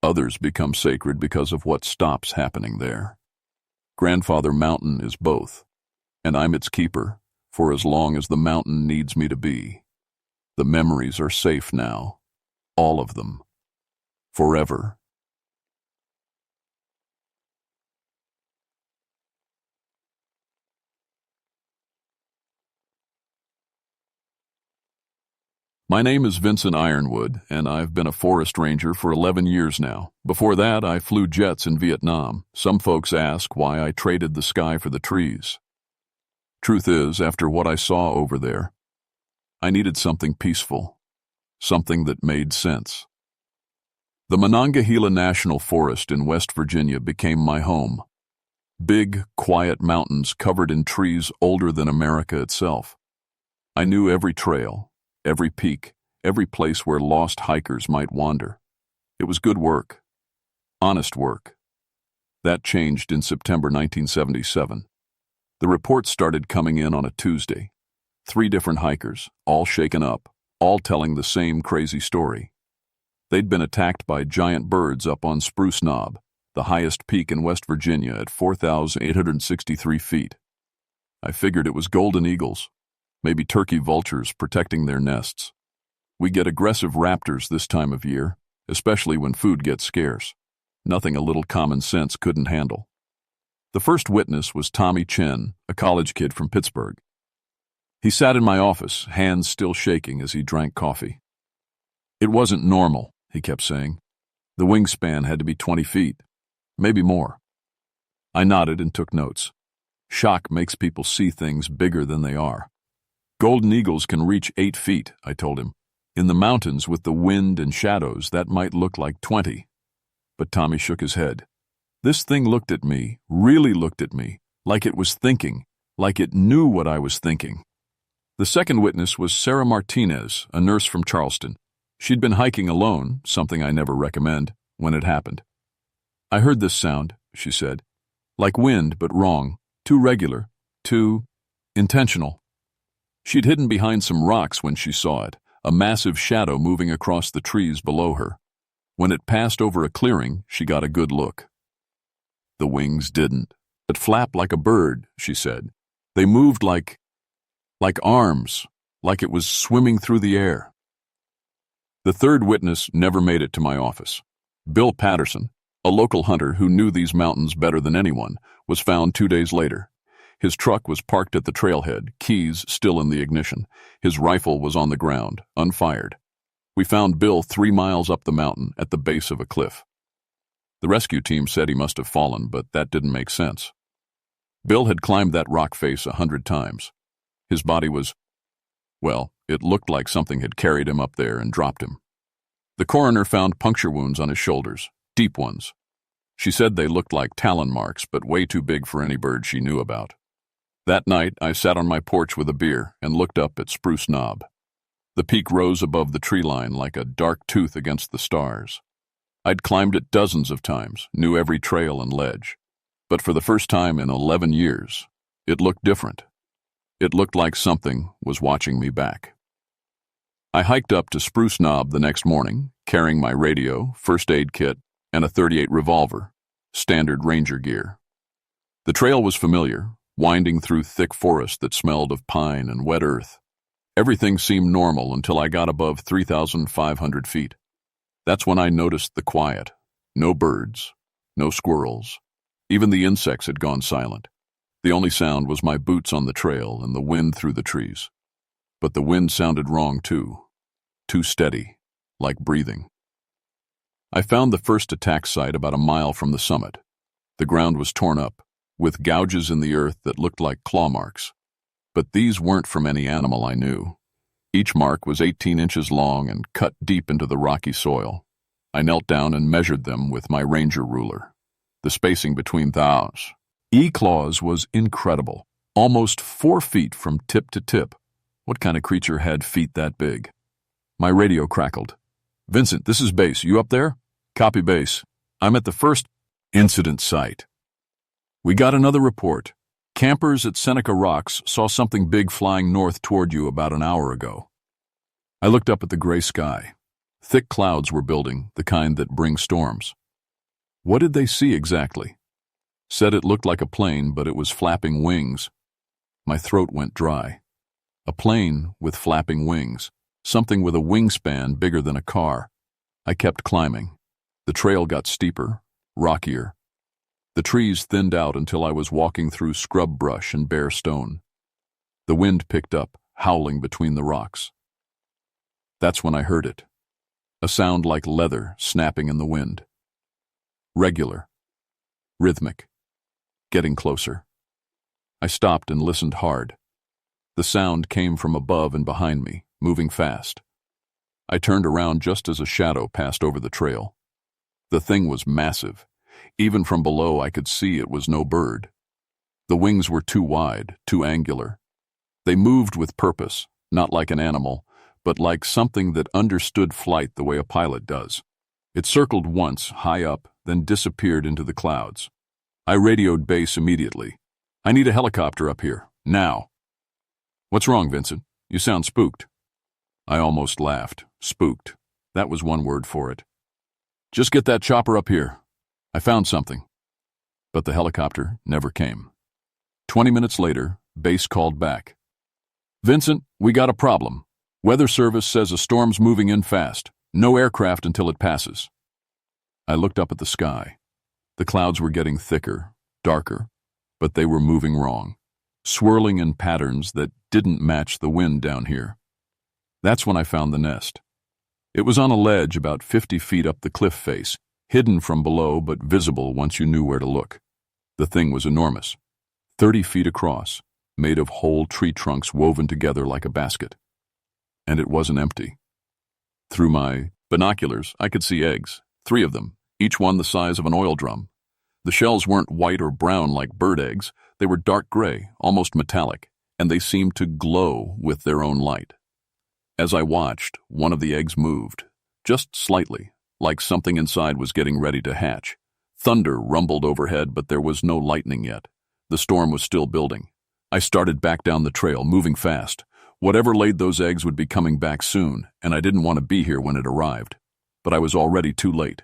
Others become sacred because of what stops happening there. Grandfather Mountain is both, and I'm its keeper for as long as the mountain needs me to be. The memories are safe now, all of them, forever. My name is Vincent Ironwood, and I've been a forest ranger for 11 years now. Before that, I flew jets in Vietnam. Some folks ask why I traded the sky for the trees. Truth is, after what I saw over there, I needed something peaceful, something that made sense. The Monongahela National Forest in West Virginia became my home. Big, quiet mountains covered in trees older than America itself. I knew every trail, every peak, every place where lost hikers might wander. It was good work, honest work. That changed in September 1977. The reports started coming in on a Tuesday. 3 different hikers, all shaken up, all telling the same crazy story. They'd been attacked by giant birds up on Spruce Knob, the highest peak in West Virginia at 4,863 feet. I figured it was golden eagles, maybe turkey vultures protecting their nests. We get aggressive raptors this time of year, especially when food gets scarce. Nothing a little common sense couldn't handle. The first witness was Tommy Chen, a college kid from Pittsburgh. He sat in my office, hands still shaking as he drank coffee. It wasn't normal, he kept saying. The wingspan had to be 20 feet, maybe more. I nodded and took notes. Shock makes people see things bigger than they are. Golden eagles can reach 8 feet, I told him. In the mountains with the wind and shadows, that might look like 20. But Tommy shook his head. This thing looked at me, really looked at me, like it was thinking, like it knew what I was thinking. The second witness was Sarah Martinez, a nurse from Charleston. She'd been hiking alone, something I never recommend, when it happened. "I heard this sound," she said. "Like wind, but wrong. Too regular. Too intentional." She'd hidden behind some rocks when she saw it, a massive shadow moving across the trees below her. When it passed over a clearing, she got a good look. "The wings didn't. It flapped like a bird," she said. "They moved like arms, like it was swimming through the air." The third witness never made it to my office. Bill Patterson, a local hunter who knew these mountains better than anyone, was found 2 days later. His truck was parked at the trailhead, keys still in the ignition. His rifle was on the ground, unfired. We found Bill 3 miles up the mountain at the base of a cliff. The rescue team said he must have fallen, but that didn't make sense. Bill had climbed that rock face 100 times. His body was, well, it looked like something had carried him up there and dropped him. The coroner found puncture wounds on his shoulders, deep ones. She said they looked like talon marks, but way too big for any bird she knew about. That night, I sat on my porch with a beer and looked up at Spruce Knob. The peak rose above the tree line like a dark tooth against the stars. I'd climbed it dozens of times, knew every trail and ledge. But for the first time in 11 years, it looked different. It looked like something was watching me back. I hiked up to Spruce Knob the next morning, carrying my radio, first aid kit, and a .38 revolver, standard ranger gear. The trail was familiar, winding through thick forest that smelled of pine and wet earth. Everything seemed normal until I got above 3,500 feet. That's when I noticed the quiet. No birds, no squirrels. Even the insects had gone silent. The only sound was my boots on the trail and the wind through the trees. But the wind sounded wrong too. Too steady, like breathing. I found the first attack site about a mile from the summit. The ground was torn up, with gouges in the earth that looked like claw marks. But these weren't from any animal I knew. Each mark was 18 inches long and cut deep into the rocky soil. I knelt down and measured them with my ranger ruler. The spacing between those claws was incredible, almost 4 feet from tip to tip. What kind of creature had feet that big? My radio crackled. "Vincent, this is base. You up there?" "Copy, base. I'm at the first incident site." "We got another report. Campers at Seneca Rocks saw something big flying north toward you about an hour ago." I looked up at the gray sky. Thick clouds were building, the kind that bring storms. What did they see exactly? Said it looked like a plane, but it was flapping wings. My throat went dry. A plane with flapping wings, something with a wingspan bigger than a car. I kept climbing. The trail got steeper, rockier. The trees thinned out until I was walking through scrub brush and bare stone. The wind picked up, howling between the rocks. That's when I heard it. A sound like leather snapping in the wind. Regular. Rhythmic. Getting closer. I stopped and listened hard. The sound came from above and behind me, moving fast. I turned around just as a shadow passed over the trail. The thing was massive. Even from below, I could see it was no bird. The wings were too wide, too angular. They moved with purpose, not like an animal, but like something that understood flight the way a pilot does. It circled once, high up, then disappeared into the clouds. I radioed base immediately. "I need a helicopter up here, now." "What's wrong, Vincent? You sound spooked." I almost laughed. Spooked. That was one word for it. "Just get that chopper up here. I found something." But the helicopter never came. 20 minutes later, base called back. "Vincent, we got a problem. Weather Service says a storm's moving in fast. No aircraft until it passes." I looked up at the sky. The clouds were getting thicker, darker, but they were moving wrong, swirling in patterns that didn't match the wind down here. That's when I found the nest. It was on a ledge about 50 feet up the cliff face, hidden from below but visible once you knew where to look. The thing was enormous, 30 feet across, made of whole tree trunks woven together like a basket. And it wasn't empty. Through my binoculars, I could see eggs, 3 of them, each one the size of an oil drum. The shells weren't white or brown like bird eggs. They were dark gray, almost metallic, and they seemed to glow with their own light. As I watched, one of the eggs moved, just slightly, like something inside was getting ready to hatch. Thunder rumbled overhead, but there was no lightning yet. The storm was still building. I started back down the trail, moving fast. Whatever laid those eggs would be coming back soon, and I didn't want to be here when it arrived. But I was already too late.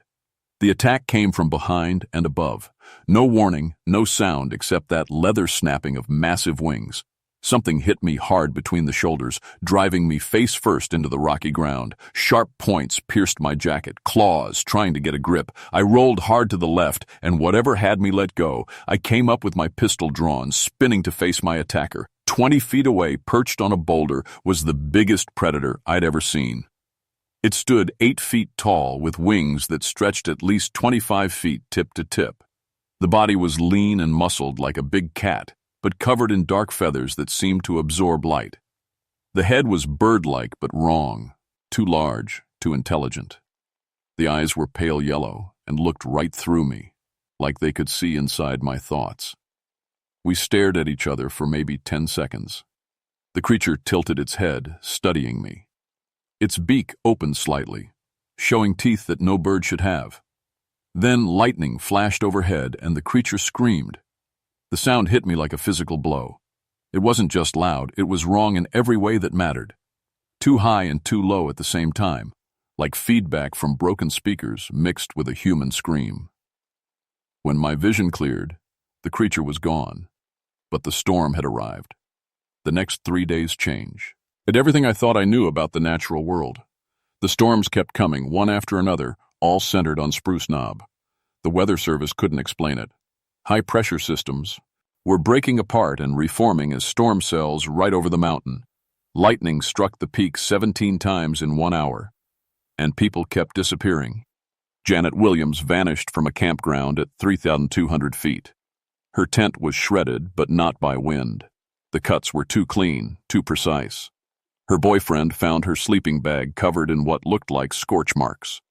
The attack came from behind and above. No warning, no sound except that leather snapping of massive wings. Something hit me hard between the shoulders, driving me face first into the rocky ground. Sharp points pierced my jacket, claws trying to get a grip. I rolled hard to the left, and whatever had me let go, I came up with my pistol drawn, spinning to face my attacker. 20 feet away, perched on a boulder, was the biggest predator I'd ever seen. It stood 8 feet tall, with wings that stretched at least 25 feet tip to tip. The body was lean and muscled like a big cat, but covered in dark feathers that seemed to absorb light. The head was bird-like but wrong, too large, too intelligent. The eyes were pale yellow and looked right through me, like they could see inside my thoughts. We stared at each other for maybe 10 seconds. The creature tilted its head, studying me. Its beak opened slightly, showing teeth that no bird should have. Then lightning flashed overhead and the creature screamed. The sound hit me like a physical blow. It wasn't just loud, it was wrong in every way that mattered. Too high and too low at the same time, like feedback from broken speakers mixed with a human scream. When my vision cleared, the creature was gone, but the storm had arrived. The next 3 days change. It everything I thought I knew about the natural world. The storms kept coming, one after another, all centered on Spruce Knob. The Weather Service couldn't explain it. High-pressure systems were breaking apart and reforming as storm cells right over the mountain. Lightning struck the peak 17 times in 1 hour, and people kept disappearing. Janet Williams vanished from a campground at 3,200 feet. Her tent was shredded, but not by wind. The cuts were too clean, too precise. Her boyfriend found her sleeping bag covered in what looked like scorch marks.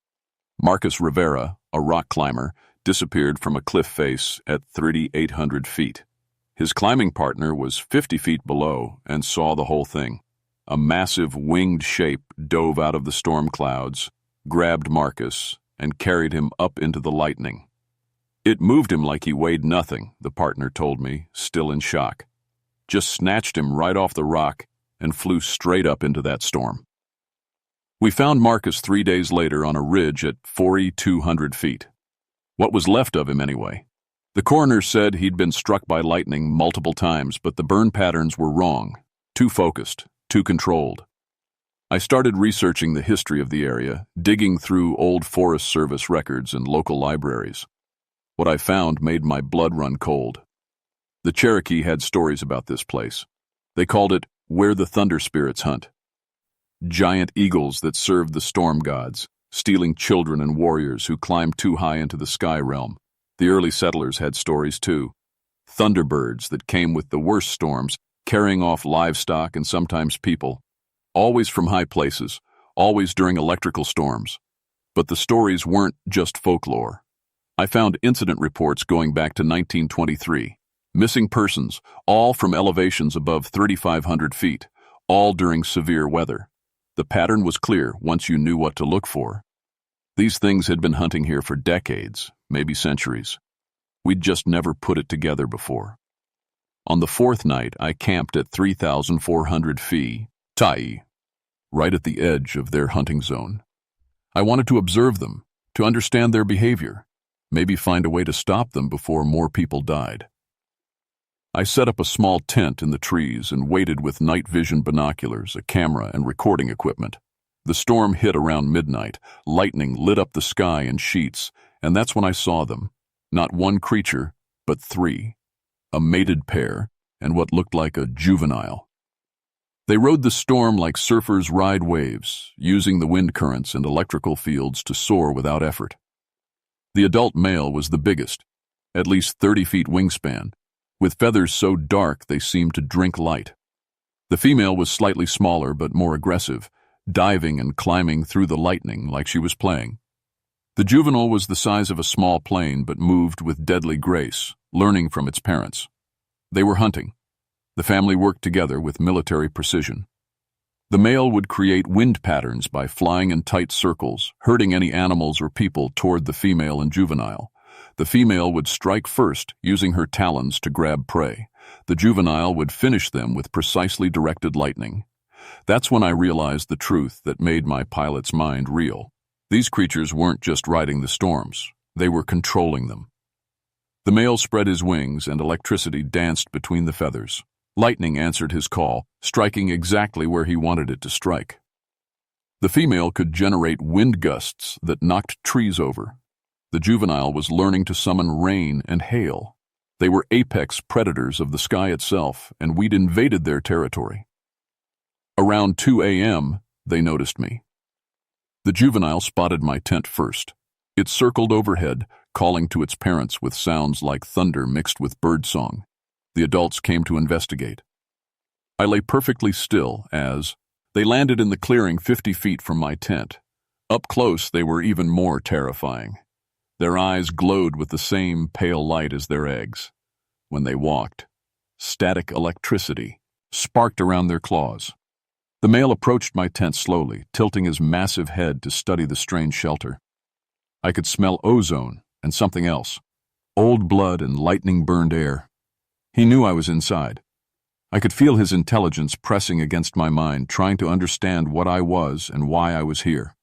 Marcus Rivera, a rock climber, disappeared from a cliff face at 3,800 feet. His climbing partner was 50 feet below and saw the whole thing. A massive winged shape dove out of the storm clouds, grabbed Marcus, and carried him up into the lightning. It moved him like he weighed nothing, the partner told me, still in shock. Just snatched him right off the rock and flew straight up into that storm. We found Marcus 3 days later on a ridge at 4,200 feet. What was left of him anyway? The coroner said he'd been struck by lightning multiple times, but the burn patterns were wrong, too focused, too controlled. I started researching the history of the area, digging through old Forest Service records and local libraries. What I found made my blood run cold. The Cherokee had stories about this place. They called it where the thunder spirits hunt. Giant eagles that served the storm gods, stealing children and warriors who climbed too high into the sky realm. The early settlers had stories too. Thunderbirds that came with the worst storms, carrying off livestock and sometimes people. Always from high places, always during electrical storms. But the stories weren't just folklore. I found incident reports going back to 1923. Missing persons, all from elevations above 3,500 feet, all during severe weather. The pattern was clear once you knew what to look for. These things had been hunting here for decades, maybe centuries. We'd just never put it together before. On the fourth night, I camped at 3,400 feet, Tai, right at the edge of their hunting zone. I wanted to observe them, to understand their behavior, maybe find a way to stop them before more people died. I set up a small tent in the trees and waited with night vision binoculars, a camera, and recording equipment. The storm hit around midnight. Lightning lit up the sky in sheets, and that's when I saw them. Not one creature, but 3. A mated pair, and what looked like a juvenile. They rode the storm like surfers ride waves, using the wind currents and electrical fields to soar without effort. The adult male was the biggest, at least 30 feet wingspan, with feathers so dark they seemed to drink light. The female was slightly smaller but more aggressive, diving and climbing through the lightning like she was playing. The juvenile was the size of a small plane but moved with deadly grace, learning from its parents. They were hunting. The family worked together with military precision. The male would create wind patterns by flying in tight circles, herding any animals or people toward the female and juvenile. The female would strike first, using her talons to grab prey. The juvenile would finish them with precisely directed lightning. That's when I realized the truth that made my pilot's mind reel. These creatures weren't just riding the storms, they were controlling them. The male spread his wings and electricity danced between the feathers. Lightning answered his call, striking exactly where he wanted it to strike. The female could generate wind gusts that knocked trees over. The juvenile was learning to summon rain and hail. They were apex predators of the sky itself, and we'd invaded their territory. Around 2 a.m., they noticed me. The juvenile spotted my tent first. It circled overhead, calling to its parents with sounds like thunder mixed with birdsong. The adults came to investigate. I lay perfectly still as they landed in the clearing 50 feet from my tent. Up close, they were even more terrifying. Their eyes glowed with the same pale light as their eggs. When they walked, static electricity sparked around their claws. The male approached my tent slowly, tilting his massive head to study the strange shelter. I could smell ozone and something else, old blood and lightning-burned air. He knew I was inside. I could feel his intelligence pressing against my mind, trying to understand what I was and why I was here.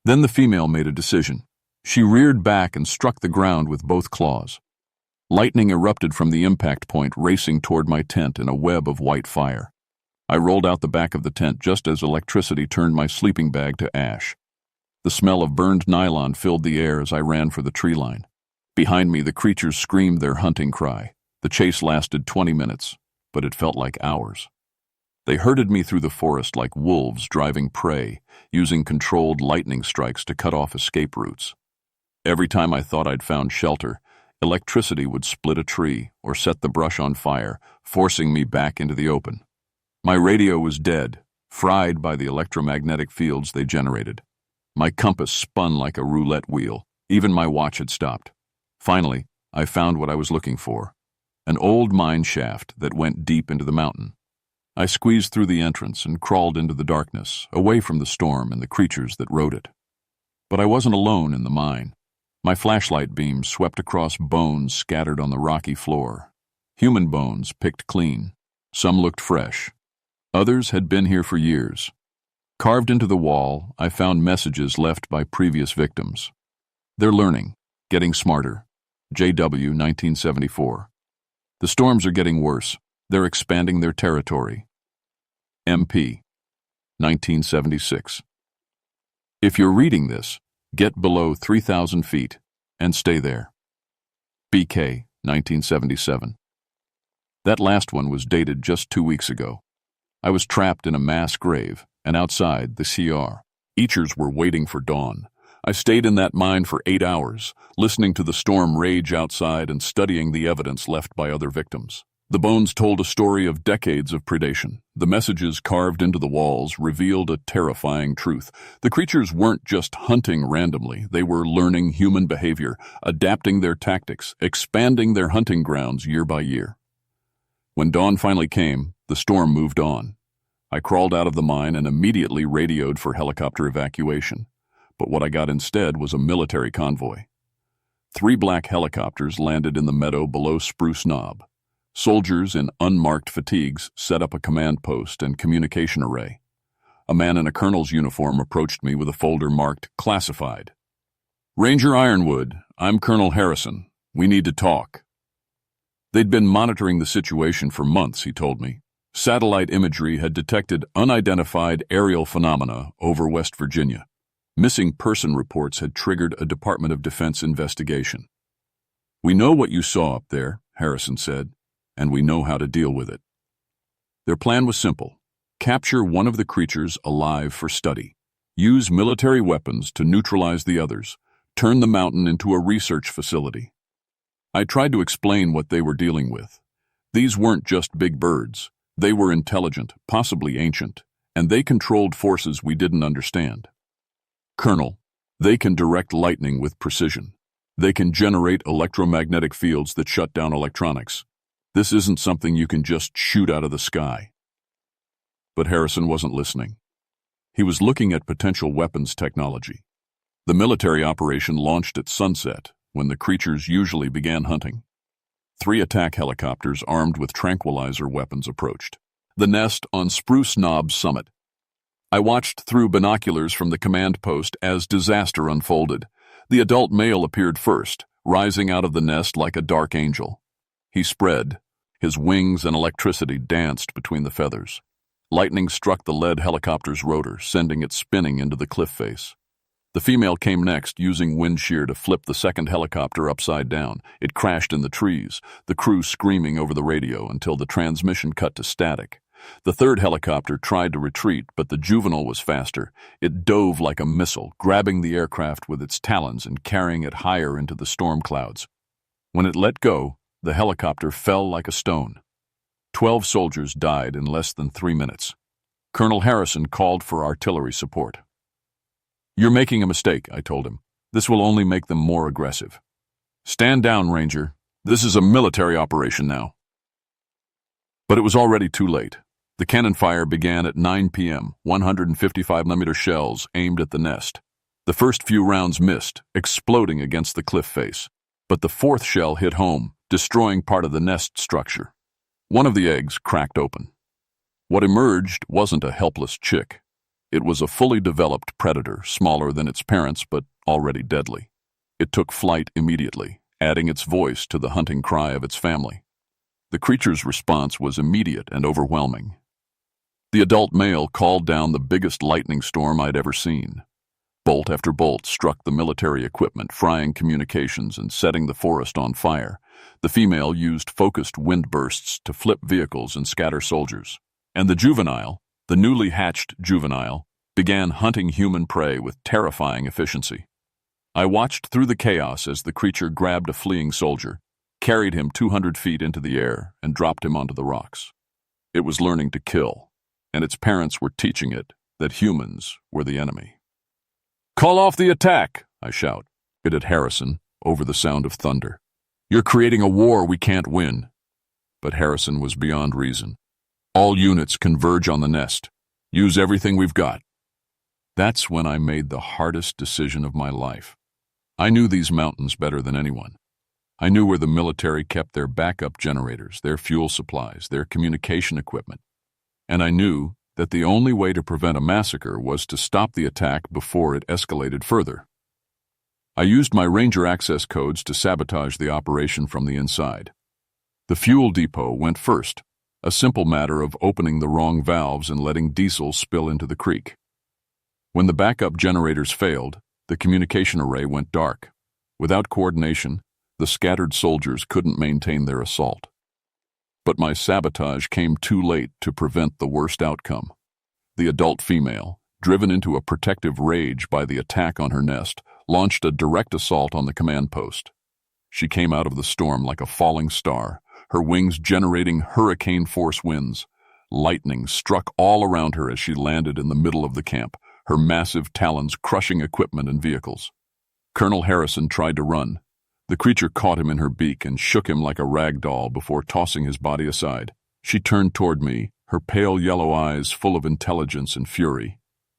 Then the female made a decision. She reared back and struck the ground with both claws. Lightning erupted from the impact point, racing toward my tent in a web of white fire. I rolled out the back of the tent just as electricity turned my sleeping bag to ash. The smell of burned nylon filled the air as I ran for the tree line. Behind me, the creatures screamed their hunting cry. The chase lasted 20 minutes, but it felt like hours. They herded me through the forest like wolves driving prey, using controlled lightning strikes to cut off escape routes. Every time I thought I'd found shelter, electricity would split a tree or set the brush on fire, forcing me back into the open. My radio was dead, fried by the electromagnetic fields they generated. My compass spun like a roulette wheel. Even my watch had stopped. Finally, I found what I was looking for. An old mine shaft that went deep into the mountain. I squeezed through the entrance and crawled into the darkness, away from the storm and the creatures that rode it. But I wasn't alone in the mine. My flashlight beam swept across bones scattered on the rocky floor. Human bones picked clean. Some looked fresh. Others had been here for years. Carved into the wall, I found messages left by previous victims. They're learning, getting smarter. J.W. 1974. The storms are getting worse. They're expanding their territory. MP. 1976. If you're reading this, get below 3,000 feet and stay there. BK. 1977. That last one was dated just 2 weeks ago. I was trapped in a mass grave, and outside, the CR. Eachers were waiting for dawn. I stayed in that mine for 8 hours, listening to the storm rage outside and studying the evidence left by other victims. The bones told a story of decades of predation. The messages carved into the walls revealed a terrifying truth. The creatures weren't just hunting randomly. They were learning human behavior, adapting their tactics, expanding their hunting grounds year by year. When dawn finally came, the storm moved on. I crawled out of the mine and immediately radioed for helicopter evacuation. But what I got instead was a military convoy. 3 black helicopters landed in the meadow below Spruce Knob. Soldiers in unmarked fatigues set up a command post and communication array. A man in a colonel's uniform approached me with a folder marked Classified. "Ranger Ironwood, I'm Colonel Harrison. We need to talk." They'd been monitoring the situation for months, he told me. Satellite imagery had detected unidentified aerial phenomena over West Virginia. Missing person reports had triggered a Department of Defense investigation. "We know what you saw up there," Harrison said, "and we know how to deal with it." Their plan was simple. Capture one of the creatures alive for study. Use military weapons to neutralize the others. Turn the mountain into a research facility. I tried to explain what they were dealing with. These weren't just big birds. They were intelligent, possibly ancient, and they controlled forces we didn't understand. "Colonel, they can direct lightning with precision. They can generate electromagnetic fields that shut down electronics. This isn't something you can just shoot out of the sky. But Harrison wasn't listening. He was looking at potential weapons technology. The military operation launched at sunset, when the creatures usually began hunting. 3 attack helicopters armed with tranquilizer weapons approached. The nest on Spruce Knob's summit. I watched through binoculars from the command post as disaster unfolded. The adult male appeared first, rising out of the nest like a dark angel. He spread. His wings and electricity danced between the feathers. Lightning struck the lead helicopter's rotor, sending it spinning into the cliff face. The female came next, using wind shear to flip the second helicopter upside down. It crashed in the trees, the crew screaming over the radio until the transmission cut to static. The third helicopter tried to retreat, but the juvenile was faster. It dove like a missile, grabbing the aircraft with its talons and carrying it higher into the storm clouds. When it let go, the helicopter fell like a stone. 12 soldiers died in less than 3 minutes. Colonel Harrison called for artillery support. "You're making a mistake," I told him. "This will only make them more aggressive." "Stand down, Ranger. This is a military operation now." But it was already too late. The cannon fire began at 9 p.m., 155mm shells aimed at the nest. The first few rounds missed, exploding against the cliff face. But the fourth shell hit home, destroying part of the nest structure. One of the eggs cracked open. What emerged wasn't a helpless chick. It was a fully developed predator, smaller than its parents but already deadly. It took flight immediately, adding its voice to the hunting cry of its family. The creature's response was immediate and overwhelming. The adult male called down the biggest lightning storm I'd ever seen. Bolt after bolt struck the military equipment, frying communications and setting the forest on fire. The female used focused wind bursts to flip vehicles and scatter soldiers. And the juvenile, the newly hatched juvenile, began hunting human prey with terrifying efficiency. I watched through the chaos as the creature grabbed a fleeing soldier, carried him 200 feet into the air, and dropped him onto the rocks. It was learning to kill, and its parents were teaching it that humans were the enemy. "Call off the attack!" I shouted at Harrison over the sound of thunder. "You're creating a war we can't win." But Harrison was beyond reason. "All units converge on the nest. Use everything we've got." That's when I made the hardest decision of my life. I knew these mountains better than anyone. I knew where the military kept their backup generators, their fuel supplies, their communication equipment. And I knew that the only way to prevent a massacre was to stop the attack before it escalated further. I used my Ranger access codes to sabotage the operation from the inside. The fuel depot went first, a simple matter of opening the wrong valves and letting diesel spill into the creek. When the backup generators failed, the communication array went dark. Without coordination, the scattered soldiers couldn't maintain their assault. But my sabotage came too late to prevent the worst outcome. The adult female, driven into a protective rage by the attack on her nest, launched a direct assault on the command post. She came out of the storm like a falling star, her wings generating hurricane-force winds. Lightning struck all around her as she landed in the middle of the camp, her massive talons crushing equipment and vehicles. Colonel Harrison tried to run. The creature caught him in her beak and shook him like a rag doll before tossing his body aside. She turned toward me, her pale yellow eyes full of intelligence and fury.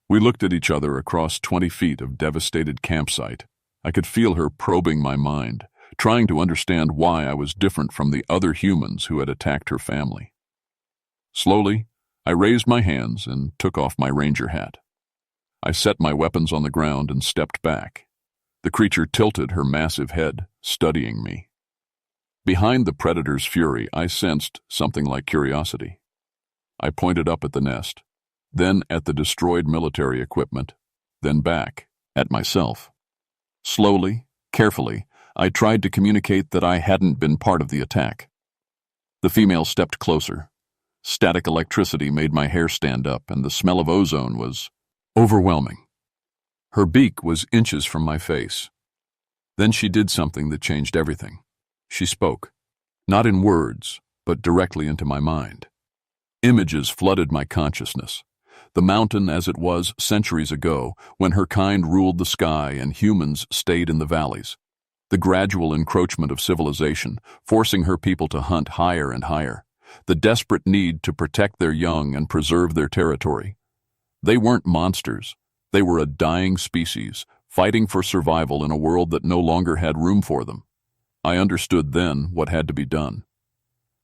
We looked at each other across 20 feet of devastated campsite. I could feel her probing my mind, trying to understand why I was different from the other humans who had attacked her family. Slowly, I raised my hands and took off my ranger hat. I set my weapons on the ground and stepped back. The creature tilted her massive head, studying me. Behind the predator's fury, I sensed something like curiosity. I pointed up at the nest, then at the destroyed military equipment, then back at myself. Slowly, carefully, I tried to communicate that I hadn't been part of the attack. The female stepped closer. Static electricity made my hair stand up, and the smell of ozone was overwhelming. Her beak was inches from my face. Then she did something that changed everything. She spoke, not in words, but directly into my mind. Images flooded my consciousness. The mountain as it was centuries ago, when her kind ruled the sky and humans stayed in the valleys. The gradual encroachment of civilization, forcing her people to hunt higher and higher. The desperate need to protect their young and preserve their territory. They weren't monsters. They were a dying species, fighting for survival in a world that no longer had room for them. I understood then what had to be done.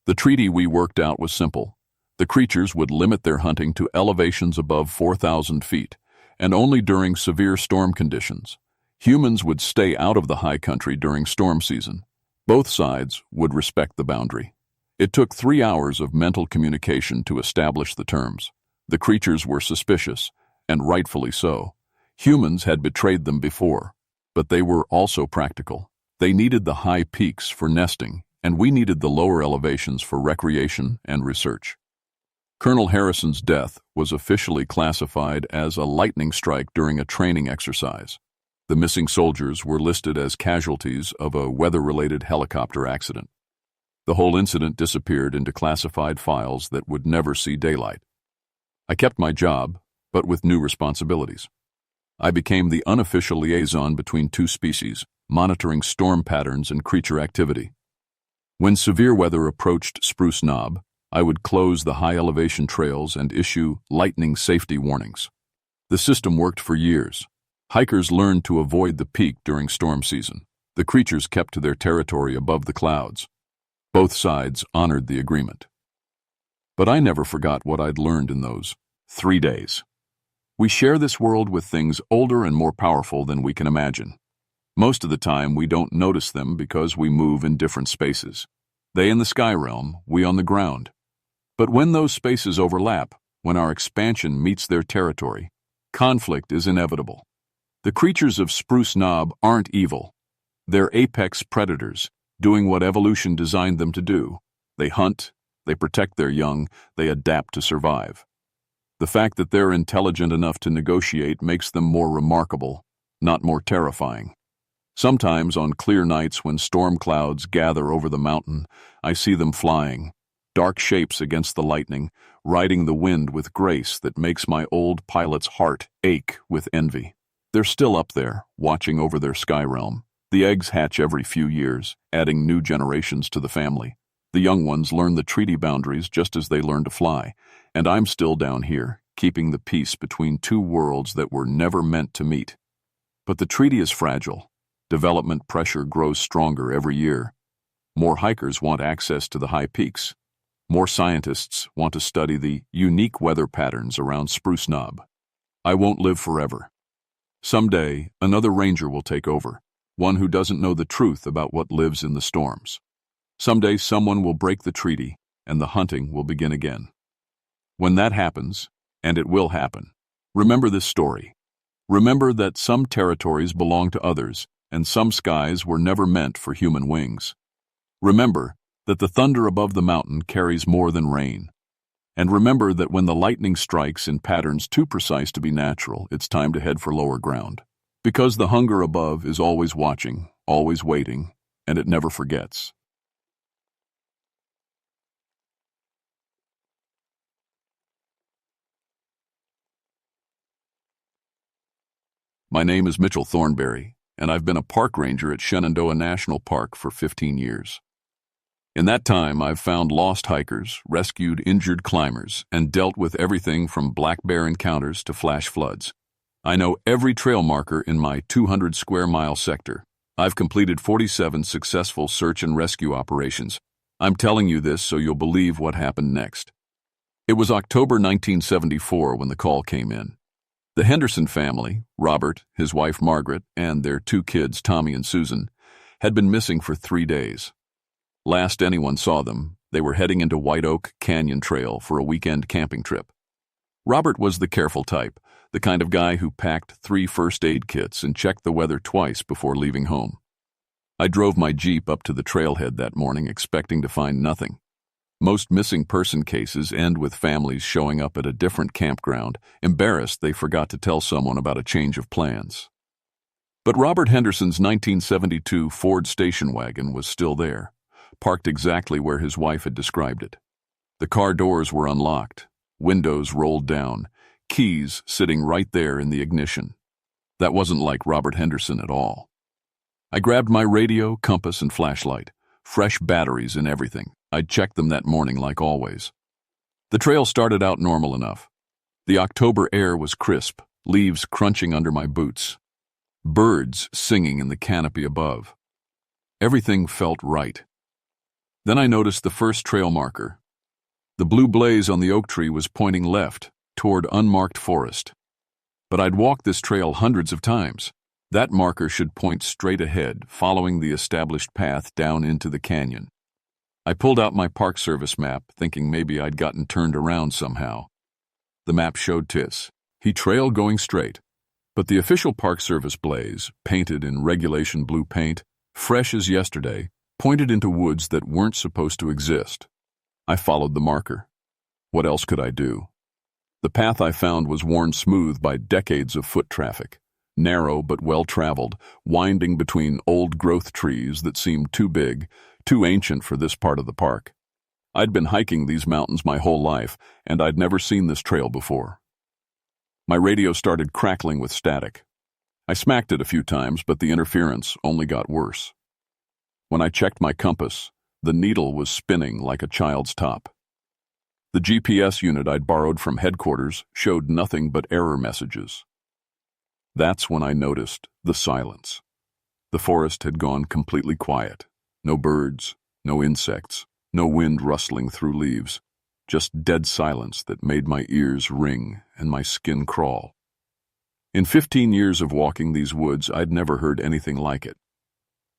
The treaty we worked out was simple. The creatures would limit their hunting to elevations above 4,000 feet, and only during severe storm conditions. Humans would stay out of the high country during storm season. Both sides would respect the boundary. It took 3 hours of mental communication to establish the terms. The creatures were suspicious, and rightfully so. Humans had betrayed them before, but they were also practical. They needed the high peaks for nesting, and we needed the lower elevations for recreation and research. Colonel Harrison's death was officially classified as a lightning strike during a training exercise. The missing soldiers were listed as casualties of a weather-related helicopter accident. The whole incident disappeared into classified files that would never see daylight. I kept my job, but with new responsibilities. I became the unofficial liaison between two species, monitoring storm patterns and creature activity. When severe weather approached Spruce Knob, I would close the high-elevation trails and issue lightning safety warnings. The system worked for years. Hikers learned to avoid the peak during storm season. The creatures kept to their territory above the clouds. Both sides honored the agreement. But I never forgot what I'd learned in those 3 days. We share this world with things older and more powerful than we can imagine. Most of the time, we don't notice them because we move in different spaces. They in the sky realm, we on the ground. But when those spaces overlap, when our expansion meets their territory, conflict is inevitable. The creatures of Spruce Knob aren't evil. They're apex predators, doing what evolution designed them to do. They hunt, they protect their young, they adapt to survive. The fact that they're intelligent enough to negotiate makes them more remarkable, not more terrifying. Sometimes on clear nights when storm clouds gather over the mountain, I see them flying, dark shapes against the lightning, riding the wind with grace that makes my old pilot's heart ache with envy. They're still up there, watching over their sky realm. The eggs hatch every few years, adding new generations to the family. The young ones learn the treaty boundaries just as they learn to fly, and I'm still down here, keeping the peace between two worlds that were never meant to meet. But the treaty is fragile. Development pressure grows stronger every year. More hikers want access to the high peaks. More scientists want to study the unique weather patterns around Spruce Knob. I won't live forever. Someday, another ranger will take over, one who doesn't know the truth about what lives in the storms. Someday someone will break the treaty, and the hunting will begin again. When that happens, and it will happen, remember this story. Remember that some territories belong to others, and some skies were never meant for human wings. Remember that the thunder above the mountain carries more than rain. And remember that when the lightning strikes in patterns too precise to be natural, it's time to head for lower ground. Because the hunger above is always watching, always waiting, and it never forgets. My name is Mitchell Thornberry, and I've been a park ranger at Shenandoah National Park for 15 years. In that time, I've found lost hikers, rescued injured climbers, and dealt with everything from black bear encounters to flash floods. I know every trail marker in my 200-square-mile sector. I've completed 47 successful search and rescue operations. I'm telling you this so you'll believe what happened next. It was October 1974 when the call came in. The Henderson family, Robert, his wife Margaret, and their 2 kids, Tommy and Susan, had been missing for 3 days. Last anyone saw them, they were heading into White Oak Canyon Trail for a weekend camping trip. Robert was the careful type, the kind of guy who packed 3 first aid kits and checked the weather twice before leaving home. I drove my Jeep up to the trailhead that morning expecting to find nothing. Most missing person cases end with families showing up at a different campground, embarrassed they forgot to tell someone about a change of plans. But Robert Henderson's 1972 Ford station wagon was still there, parked exactly where his wife had described it. The car doors were unlocked, windows rolled down, keys sitting right there in the ignition. That wasn't like Robert Henderson at all. I grabbed my radio, compass, and flashlight. Fresh batteries and everything. I'd checked them that morning like always. The trail started out normal enough. The October air was crisp, leaves crunching under my boots. Birds singing in the canopy above. Everything felt right. Then I noticed the first trail marker. The blue blaze on the oak tree was pointing left, toward unmarked forest. But I'd walked this trail hundreds of times. That marker should point straight ahead, following the established path down into the canyon. I pulled out my Park Service map, thinking maybe I'd gotten turned around somehow. The map showed he trail going straight. But the official Park Service blaze, painted in regulation blue paint, fresh as yesterday, pointed into woods that weren't supposed to exist. I followed the marker. What else could I do? The path I found was worn smooth by decades of foot traffic. Narrow but well-traveled, winding between old-growth trees that seemed too big, too ancient for this part of the park. I'd been hiking these mountains my whole life, and I'd never seen this trail before. My radio started crackling with static. I smacked it a few times, but the interference only got worse. When I checked my compass, the needle was spinning like a child's top. The GPS unit I'd borrowed from headquarters showed nothing but error messages. That's when I noticed the silence. The forest had gone completely quiet. No birds, no insects, no wind rustling through leaves. Just dead silence that made my ears ring and my skin crawl. In 15 years of walking these woods, I'd never heard anything like it.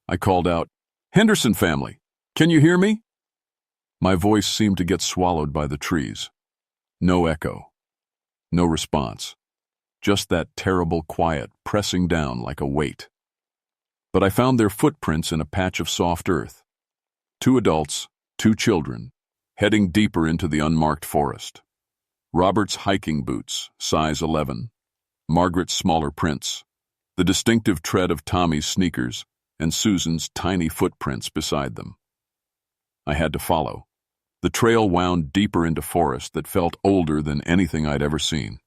I called out, "Henderson family, can you hear me?" My voice seemed to get swallowed by the trees. No echo. No response. Just that terrible quiet pressing down like a weight. But I found their footprints in a patch of soft earth. 2 adults, 2 children, heading deeper into the unmarked forest. Robert's hiking boots, size 11. Margaret's smaller prints. The distinctive tread of Tommy's sneakers, and Susan's tiny footprints beside them. I had to follow. The trail wound deeper into forest that felt older than anything I'd ever seen.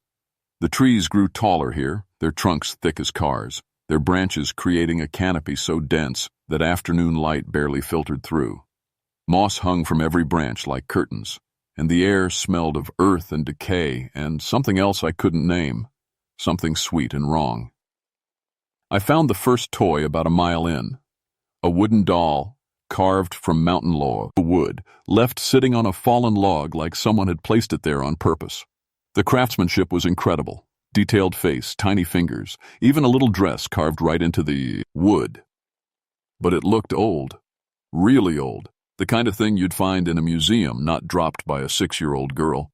The trees grew taller here, their trunks thick as cars, their branches creating a canopy so dense that afternoon light barely filtered through. Moss hung from every branch like curtains, and the air smelled of earth and decay and something else I couldn't name, something sweet and wrong. I found the first toy about a mile in, a wooden doll, carved from mountain wood, left sitting on a fallen log like someone had placed it there on purpose. The craftsmanship was incredible. Detailed face, tiny fingers, even a little dress carved right into the wood. But it looked old. Really old. The kind of thing you'd find in a museum, not dropped by a 6-year-old girl.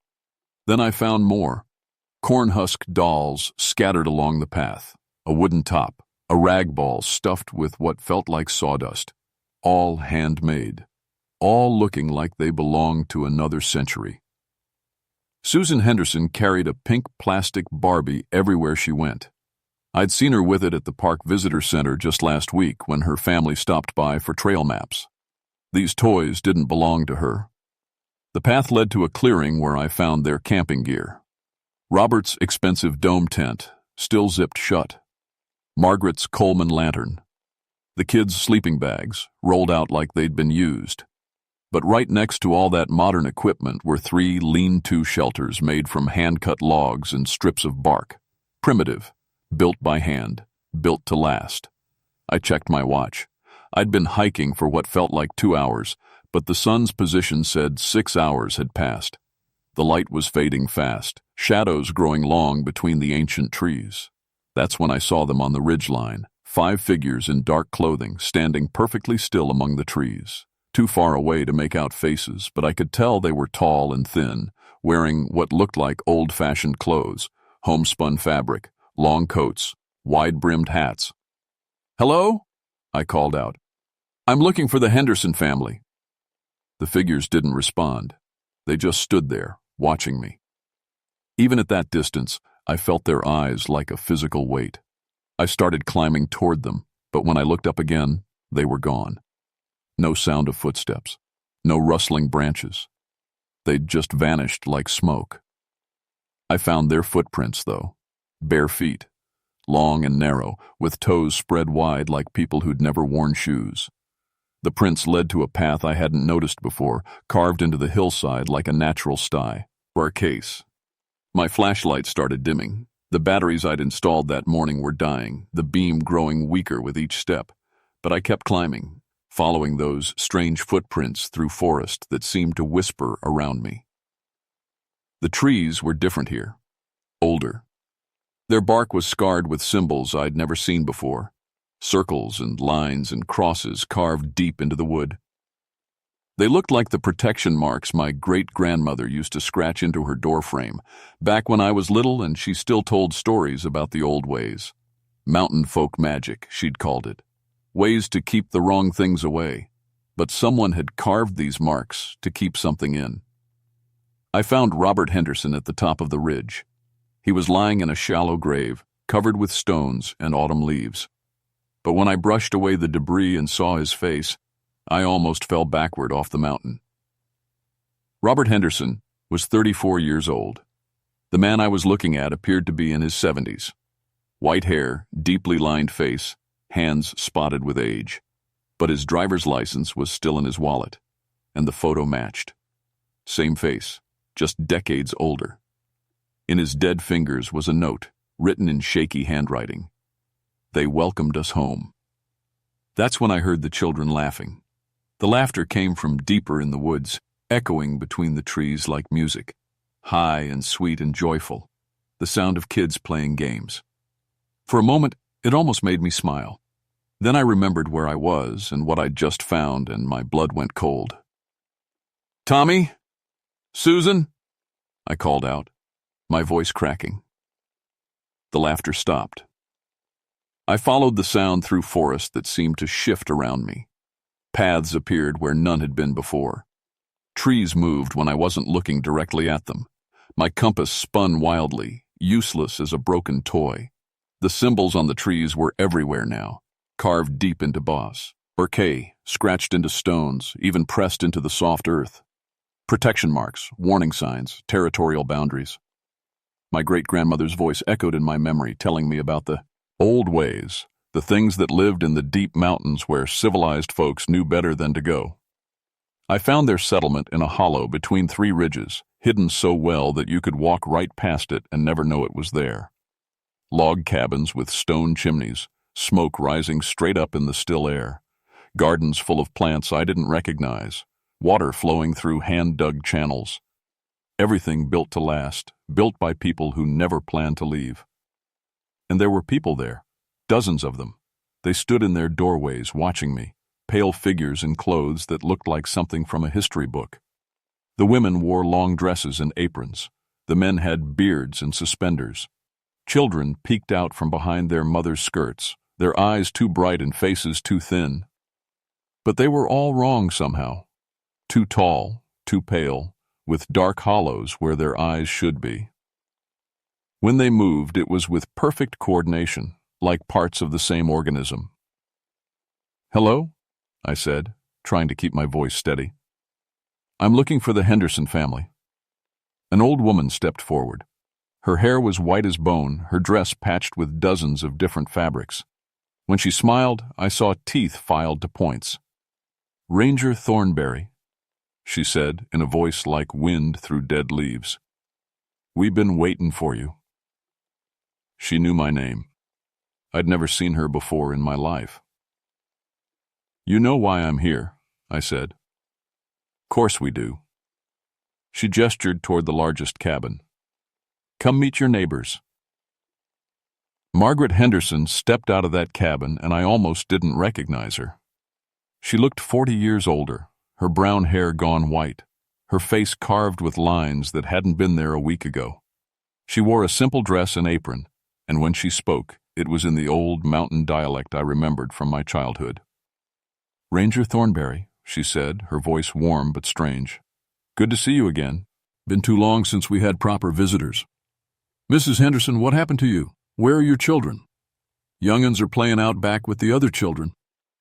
Then I found more. Corn-husked dolls scattered along the path. A wooden top. A rag ball stuffed with what felt like sawdust. All handmade. All looking like they belonged to another century. Susan Henderson carried a pink plastic Barbie everywhere she went. I'd seen her with it at the Park Visitor Center just last week when her family stopped by for trail maps. These toys didn't belong to her. The path led to a clearing where I found their camping gear. Robert's expensive dome tent, still zipped shut. Margaret's Coleman lantern. The kids' sleeping bags, rolled out like they'd been used. But right next to all that modern equipment were 3 lean-to shelters made from hand-cut logs and strips of bark. Primitive, built by hand, built to last. I checked my watch. I'd been hiking for what felt like 2 hours, but the sun's position said 6 hours had passed. The light was fading fast, shadows growing long between the ancient trees. That's when I saw them on the ridgeline, 5 figures in dark clothing standing perfectly still among the trees. Too far away to make out faces, but I could tell they were tall and thin, wearing what looked like old-fashioned clothes, homespun fabric, long coats, wide-brimmed hats. "Hello?" I called out. "I'm looking for the Henderson family." The figures didn't respond. They just stood there, watching me. Even at that distance, I felt their eyes like a physical weight. I started climbing toward them, but when I looked up again, they were gone. No sound of footsteps, no rustling branches. They'd just vanished like smoke. I found their footprints, though. Bare feet. long and narrow, with toes spread wide like people who'd never worn shoes. The prints led to a path I hadn't noticed before, carved into the hillside like a natural sty, or a case. My flashlight started dimming. The batteries I'd installed that morning were dying, the beam growing weaker with each step. But I kept climbing, following those strange footprints through forest that seemed to whisper around me. The trees were different here, older. Their bark was scarred with symbols I'd never seen before, circles and lines and crosses carved deep into the wood. They looked like the protection marks my great-grandmother used to scratch into her doorframe, back when I was little and she still told stories about the old ways. Mountain folk magic, she'd called it. Ways to keep the wrong things away. But someone had carved these marks to keep something in. I found Robert Henderson at the top of the ridge. He was lying in a shallow grave, covered with stones and autumn leaves. But when I brushed away the debris and saw his face, I almost fell backward off the mountain. Robert Henderson was 34 years old. The man I was looking at appeared to be in his 70s. White hair, deeply lined face, hands spotted with age. But his driver's license was still in his wallet, and the photo matched. Same face, just decades older. In his dead fingers was a note, written in shaky handwriting. They welcomed us home. That's when I heard the children laughing. The laughter came from deeper in the woods, echoing between the trees like music, high and sweet and joyful, the sound of kids playing games. For a moment, it almost made me smile. Then I remembered where I was and what I'd just found, and my blood went cold. "Tommy? Susan?" I called out, my voice cracking. The laughter stopped. I followed the sound through forest that seemed to shift around me. Paths appeared where none had been before. Trees moved when I wasn't looking directly at them. My compass spun wildly, useless as a broken toy. The symbols on the trees were everywhere now, carved deep into boss, or K, scratched into stones, even pressed into the soft earth. Protection marks, warning signs, territorial boundaries. My great-grandmother's voice echoed in my memory, telling me about the old ways, the things that lived in the deep mountains where civilized folks knew better than to go. I found their settlement in a hollow between 3 ridges, hidden so well that you could walk right past it and never know it was there. Log cabins with stone chimneys, smoke rising straight up in the still air, gardens full of plants I didn't recognize, water flowing through hand-dug channels. Everything built to last, built by people who never planned to leave. And there were people there. Dozens of them. They stood in their doorways watching me, pale figures in clothes that looked like something from a history book. The women wore long dresses and aprons. The men had beards and suspenders. Children peeked out from behind their mothers' skirts, their eyes too bright and faces too thin. But they were all wrong somehow. Too tall, too pale, with dark hollows where their eyes should be. When they moved, it was with perfect coordination, like parts of the same organism. "Hello?" I said, trying to keep my voice steady. "I'm looking for the Henderson family." An old woman stepped forward. Her hair was white as bone, her dress patched with dozens of different fabrics. When she smiled, I saw teeth filed to points. "Ranger Thornberry," she said in a voice like wind through dead leaves. "We've been waiting for you." She knew my name. I'd never seen her before in my life. "You know why I'm here," I said. "Course we do." She gestured toward the largest cabin. "Come meet your neighbors." Margaret Henderson stepped out of that cabin, and I almost didn't recognize her. She looked 40 years older, her brown hair gone white, her face carved with lines that hadn't been there a week ago. She wore a simple dress and apron, and when she spoke, it was in the old mountain dialect I remembered from my childhood. "Ranger Thornberry," she said, her voice warm but strange. "Good to see you again. Been too long since we had proper visitors. Mrs. Henderson, what happened to you? Where are your children?" "Young'uns are playing out back with the other children.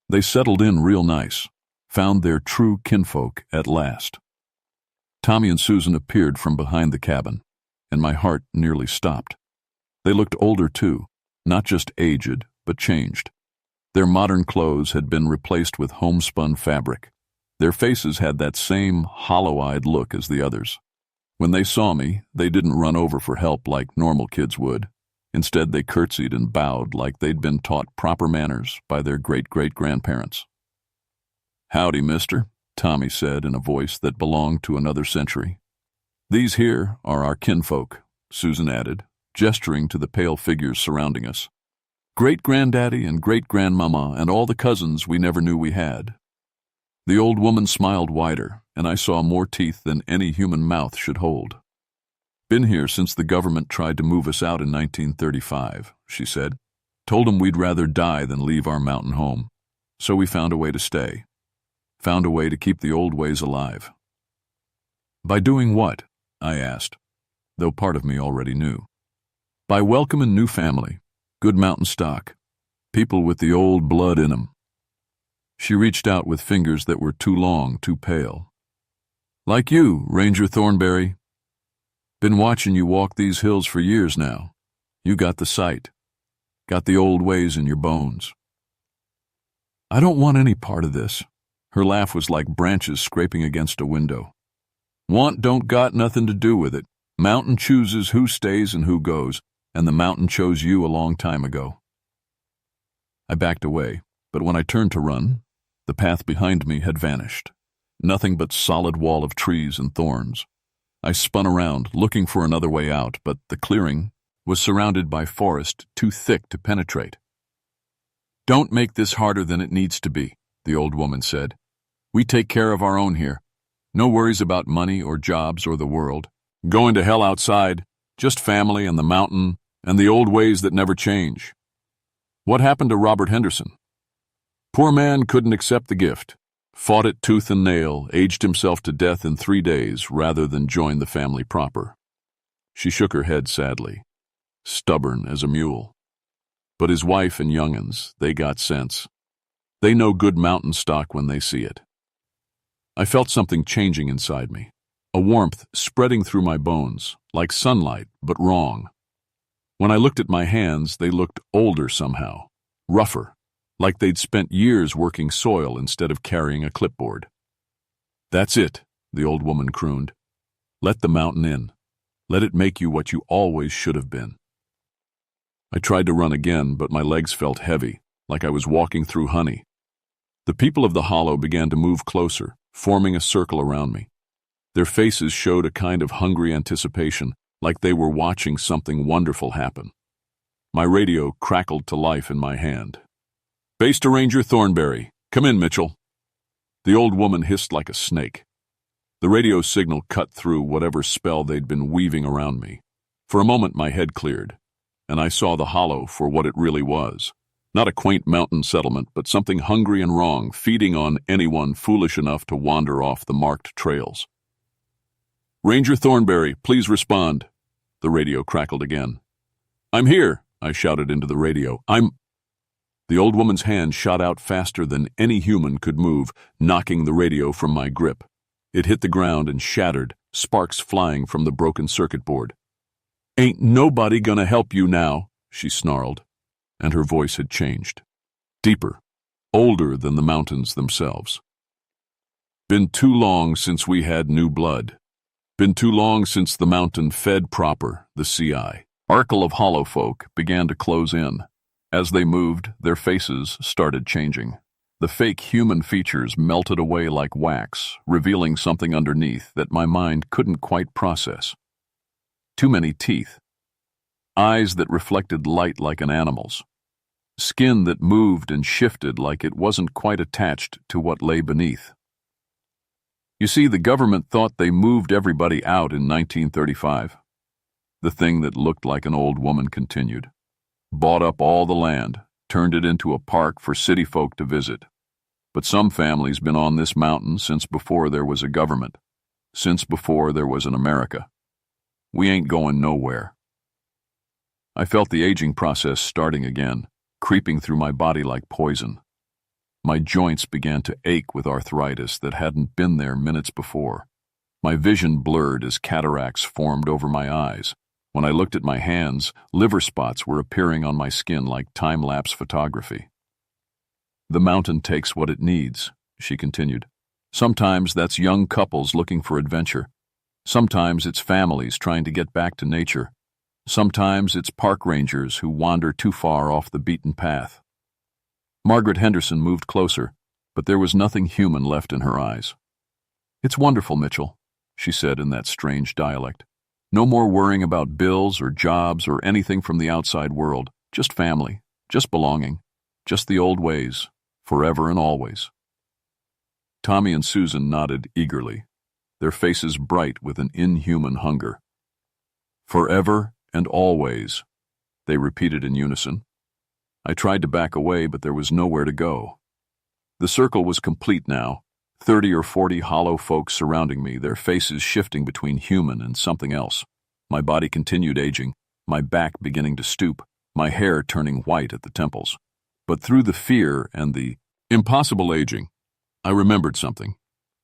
They settled in real nice. Found their true kinfolk at last." Tommy and Susan appeared from behind the cabin, and my heart nearly stopped. They looked older too, Not just aged, but changed. Their modern clothes had been replaced with homespun fabric. Their faces had that same hollow-eyed look as the others. When they saw me, they didn't run over for help like normal kids would. Instead, they curtsied and bowed like they'd been taught proper manners by their great-great-grandparents. "Howdy, mister," Tommy said in a voice that belonged to another century. "These here are our kinfolk," Susan added, gesturing to the pale figures surrounding us. "Great-granddaddy and great-grandmama and all the cousins we never knew we had." The old woman smiled wider, and I saw more teeth than any human mouth should hold. "Been here since the government tried to move us out in 1935, she said. "Told 'em we'd rather die than leave our mountain home. So we found a way to stay. Found a way to keep the old ways alive." "By doing what?" I asked, though part of me already knew. "By welcoming new family, good mountain stock, people with the old blood in 'em." She reached out with fingers that were too long, too pale. "Like you, Ranger Thornberry. Been watching you walk these hills for years now. You got the sight. Got the old ways in your bones." "I don't want any part of this." Her laugh was like branches scraping against a window. "Want don't got nothing to do with it. Mountain chooses who stays and who goes, and the mountain chose you a long time ago." I backed away, but when I turned to run, the path behind me had vanished. Nothing but solid wall of trees and thorns. I spun around, looking for another way out, but the clearing was surrounded by forest too thick to penetrate. "Don't make this harder than it needs to be," the old woman said. "We take care of our own here. No worries about money or jobs or the world. Going to hell outside, just family and the mountain and the old ways that never change. What happened to Robert Henderson? Poor man couldn't accept the gift. Fought it tooth and nail, aged himself to death in 3 days rather than join the family proper." She shook her head sadly. "Stubborn as a mule. But his wife and young'uns, they got sense. They know good mountain stock when they see it." I felt something changing inside me, a warmth spreading through my bones, like sunlight, but wrong. When I looked at my hands, they looked older somehow, rougher, like they'd spent years working soil instead of carrying a clipboard. "That's it," the old woman crooned. "Let the mountain in. Let it make you what you always should have been." I tried to run again, but my legs felt heavy, like I was walking through honey. The people of the hollow began to move closer, forming a circle around me. Their faces showed a kind of hungry anticipation, like they were watching something wonderful happen. My radio crackled to life in my hand. "Base to Ranger Thornberry. Come in, Mitchell." The old woman hissed like a snake. The radio signal cut through whatever spell they'd been weaving around me. For a moment my head cleared, and I saw the hollow for what it really was. Not a quaint mountain settlement, but something hungry and wrong, feeding on anyone foolish enough to wander off the marked trails. "Ranger Thornberry, please respond." The radio crackled again. "I'm here," I shouted into the radio. The old woman's hand shot out faster than any human could move, knocking the radio from my grip. It hit the ground and shattered, sparks flying from the broken circuit board. "Ain't nobody gonna help you now," she snarled, and her voice had changed. Deeper, older than the mountains themselves. "Been too long since we had new blood. Been too long since the mountain fed proper, the CI." Arcle of hollow folk began to close in. As they moved, their faces started changing. The fake human features melted away like wax, revealing something underneath that my mind couldn't quite process. Too many teeth. Eyes that reflected light like an animal's. Skin that moved and shifted like it wasn't quite attached to what lay beneath. You see, the government thought they moved everybody out in 1935. The thing that looked like an old woman continued. Bought up all the land, turned it into a park for city folk to visit. But some families been on this mountain since before there was a government, since before there was an America. We ain't going nowhere. I felt the aging process starting again, creeping through my body like poison. My joints began to ache with arthritis that hadn't been there minutes before. My vision blurred as cataracts formed over my eyes. When I looked at my hands, liver spots were appearing on my skin like time-lapse photography. "The mountain takes what it needs," she continued. "Sometimes that's young couples looking for adventure. Sometimes it's families trying to get back to nature. Sometimes it's park rangers who wander too far off the beaten path." Margaret Henderson moved closer, but there was nothing human left in her eyes. "It's wonderful, Mitchell," she said in that strange dialect. "No more worrying about bills or jobs or anything from the outside world. Just family, just belonging, just the old ways, forever and always." Tommy and Susan nodded eagerly, their faces bright with an inhuman hunger. "Forever and always," they repeated in unison. I tried to back away, but there was nowhere to go. The circle was complete now, 30 or 40 hollow folks surrounding me, their faces shifting between human and something else. My body continued aging, my back beginning to stoop, my hair turning white at the temples. But through the fear and the impossible aging, I remembered something.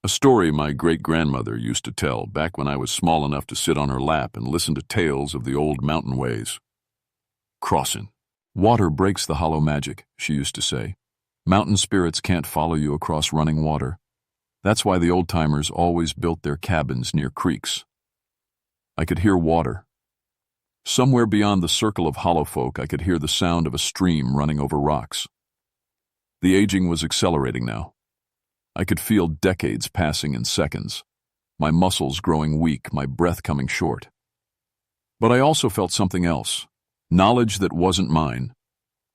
A story my great-grandmother used to tell back when I was small enough to sit on her lap and listen to tales of the old mountain ways. "Crossin'. Water breaks the hollow magic," she used to say. "Mountain spirits can't follow you across running water. That's why the old-timers always built their cabins near creeks." I could hear water. Somewhere beyond the circle of hollow folk, I could hear the sound of a stream running over rocks. The aging was accelerating now. I could feel decades passing in seconds, my muscles growing weak, my breath coming short. But I also felt something else. Knowledge that wasn't mine.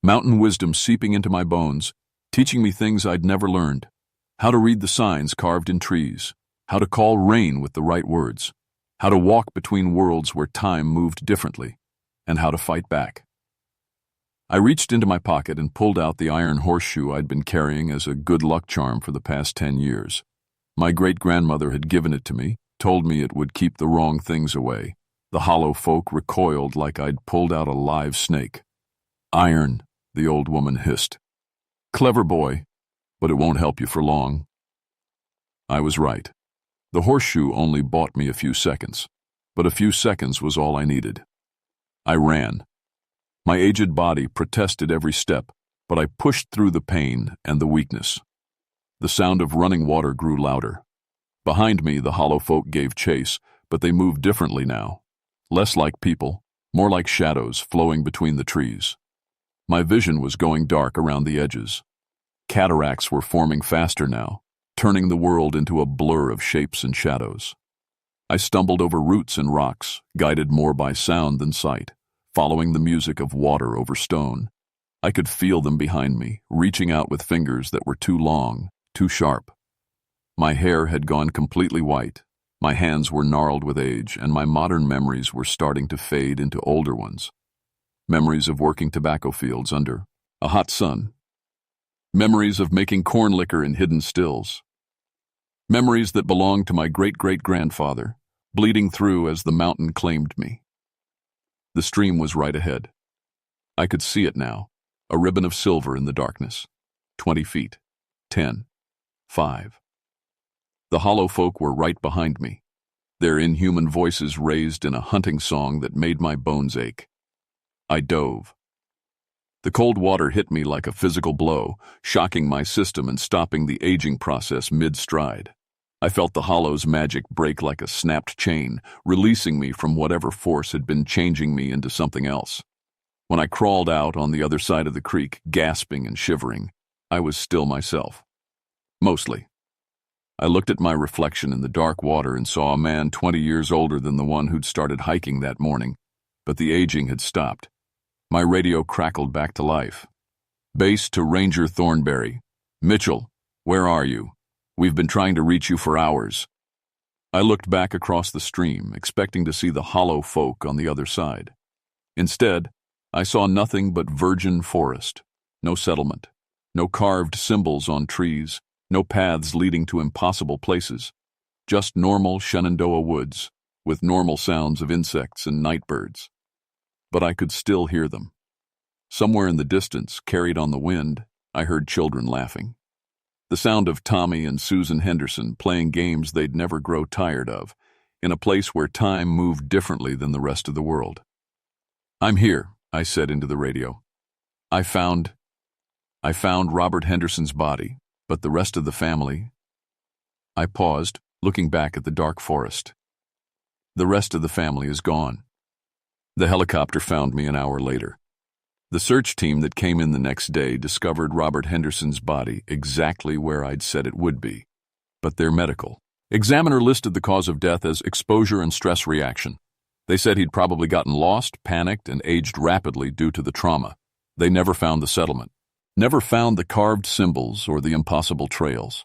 Mountain wisdom seeping into my bones, teaching me things I'd never learned. How to read the signs carved in trees. How to call rain with the right words. How to walk between worlds where time moved differently. And how to fight back. I reached into my pocket and pulled out the iron horseshoe I'd been carrying as a good luck charm for the past 10 years. My great-grandmother had given it to me, told me it would keep the wrong things away. The hollow folk recoiled like I'd pulled out a live snake. "Iron," the old woman hissed. "Clever boy, but it won't help you for long." I was right. The horseshoe only bought me a few seconds, but a few seconds was all I needed. I ran. My aged body protested every step, but I pushed through the pain and the weakness. The sound of running water grew louder. Behind me, the hollow folk gave chase, but they moved differently now. Less like people, more like shadows flowing between the trees. My vision was going dark around the edges. Cataracts were forming faster now, turning the world into a blur of shapes and shadows. I stumbled over roots and rocks, guided more by sound than sight, following the music of water over stone. I could feel them behind me, reaching out with fingers that were too long, too sharp. My hair had gone completely white. My hands were gnarled with age, and my modern memories were starting to fade into older ones. Memories of working tobacco fields under a hot sun. Memories of making corn liquor in hidden stills. Memories that belonged to my great-great-grandfather, bleeding through as the mountain claimed me. The stream was right ahead. I could see it now, a ribbon of silver in the darkness. 20 feet. 10. 5. The hollow folk were right behind me, their inhuman voices raised in a hunting song that made my bones ache. I dove. The cold water hit me like a physical blow, shocking my system and stopping the aging process mid-stride. I felt the hollow's magic break like a snapped chain, releasing me from whatever force had been changing me into something else. When I crawled out on the other side of the creek, gasping and shivering, I was still myself. Mostly. I looked at my reflection in the dark water and saw a man 20 years older than the one who'd started hiking that morning, but the aging had stopped. My radio crackled back to life. "Base to Ranger Thornberry. Mitchell, where are you? We've been trying to reach you for hours." I looked back across the stream, expecting to see the hollow folk on the other side. Instead, I saw nothing but virgin forest. No settlement. No carved symbols on trees. No paths leading to impossible places. Just normal Shenandoah woods, with normal sounds of insects and night birds. But I could still hear them. Somewhere in the distance, carried on the wind, I heard children laughing. The sound of Tommy and Susan Henderson playing games they'd never grow tired of, in a place where time moved differently than the rest of the world. "I'm here," I said into the radio. I found Robert Henderson's body, but the rest of the family..." I paused, looking back at the dark forest. "The rest of the family is gone." The helicopter found me an hour later. The search team that came in the next day discovered Robert Henderson's body exactly where I'd said it would be. But their medical examiner listed the cause of death as exposure and stress reaction. They said he'd probably gotten lost, panicked, and aged rapidly due to the trauma. They never found the settlement, never found the carved symbols or the impossible trails.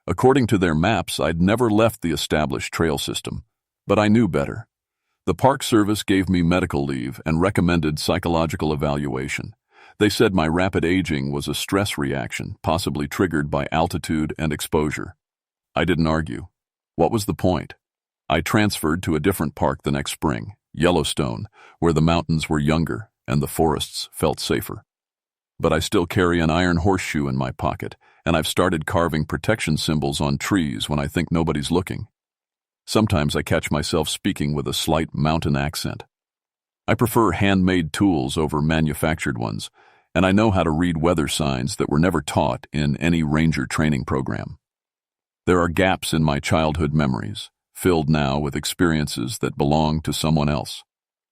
According to their maps, I'd never left the established trail system, but I knew better. The Park Service gave me medical leave and recommended psychological evaluation. They said my rapid aging was a stress reaction, possibly triggered by altitude and exposure. I didn't argue. What was the point? I transferred to a different park the next spring, Yellowstone, where the mountains were younger and the forests felt safer. But I still carry an iron horseshoe in my pocket, and I've started carving protection symbols on trees when I think nobody's looking. Sometimes I catch myself speaking with a slight mountain accent. I prefer handmade tools over manufactured ones, and I know how to read weather signs that were never taught in any ranger training program. There are gaps in my childhood memories, filled now with experiences that belong to someone else.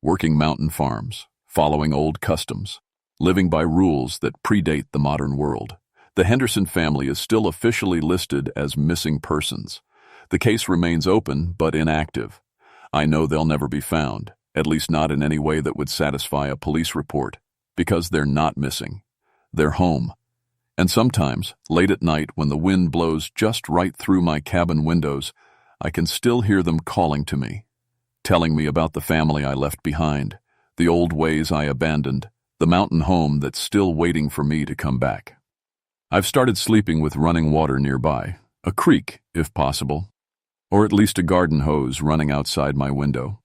Working mountain farms, following old customs, living by rules that predate the modern world. The Henderson family is still officially listed as missing persons. The case remains open but inactive. I know they'll never be found, at least not in any way that would satisfy a police report, because they're not missing. They're home. And sometimes, late at night when the wind blows just right through my cabin windows, I can still hear them calling to me, telling me about the family I left behind, the old ways I abandoned, the mountain home that's still waiting for me to come back. I've started sleeping with running water nearby, a creek, if possible, or at least a garden hose running outside my window.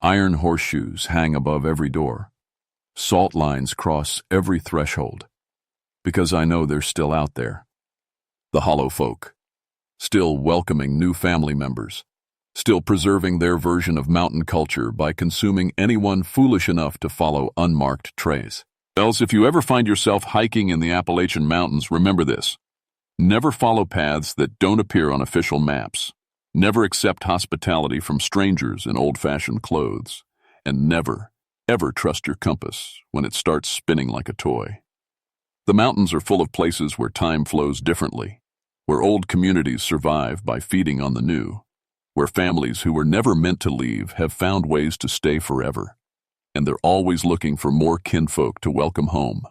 Iron horseshoes hang above every door. Salt lines cross every threshold, because I know they're still out there. The hollow folk, still welcoming new family members, still preserving their version of mountain culture by consuming anyone foolish enough to follow unmarked trails. Else, if you ever find yourself hiking in the Appalachian Mountains, remember this. Never follow paths that don't appear on official maps. Never accept hospitality from strangers in old-fashioned clothes. And never, ever trust your compass when it starts spinning like a toy. The mountains are full of places where time flows differently, where old communities survive by feeding on the new, where families who were never meant to leave have found ways to stay forever, and they're always looking for more kinfolk to welcome home.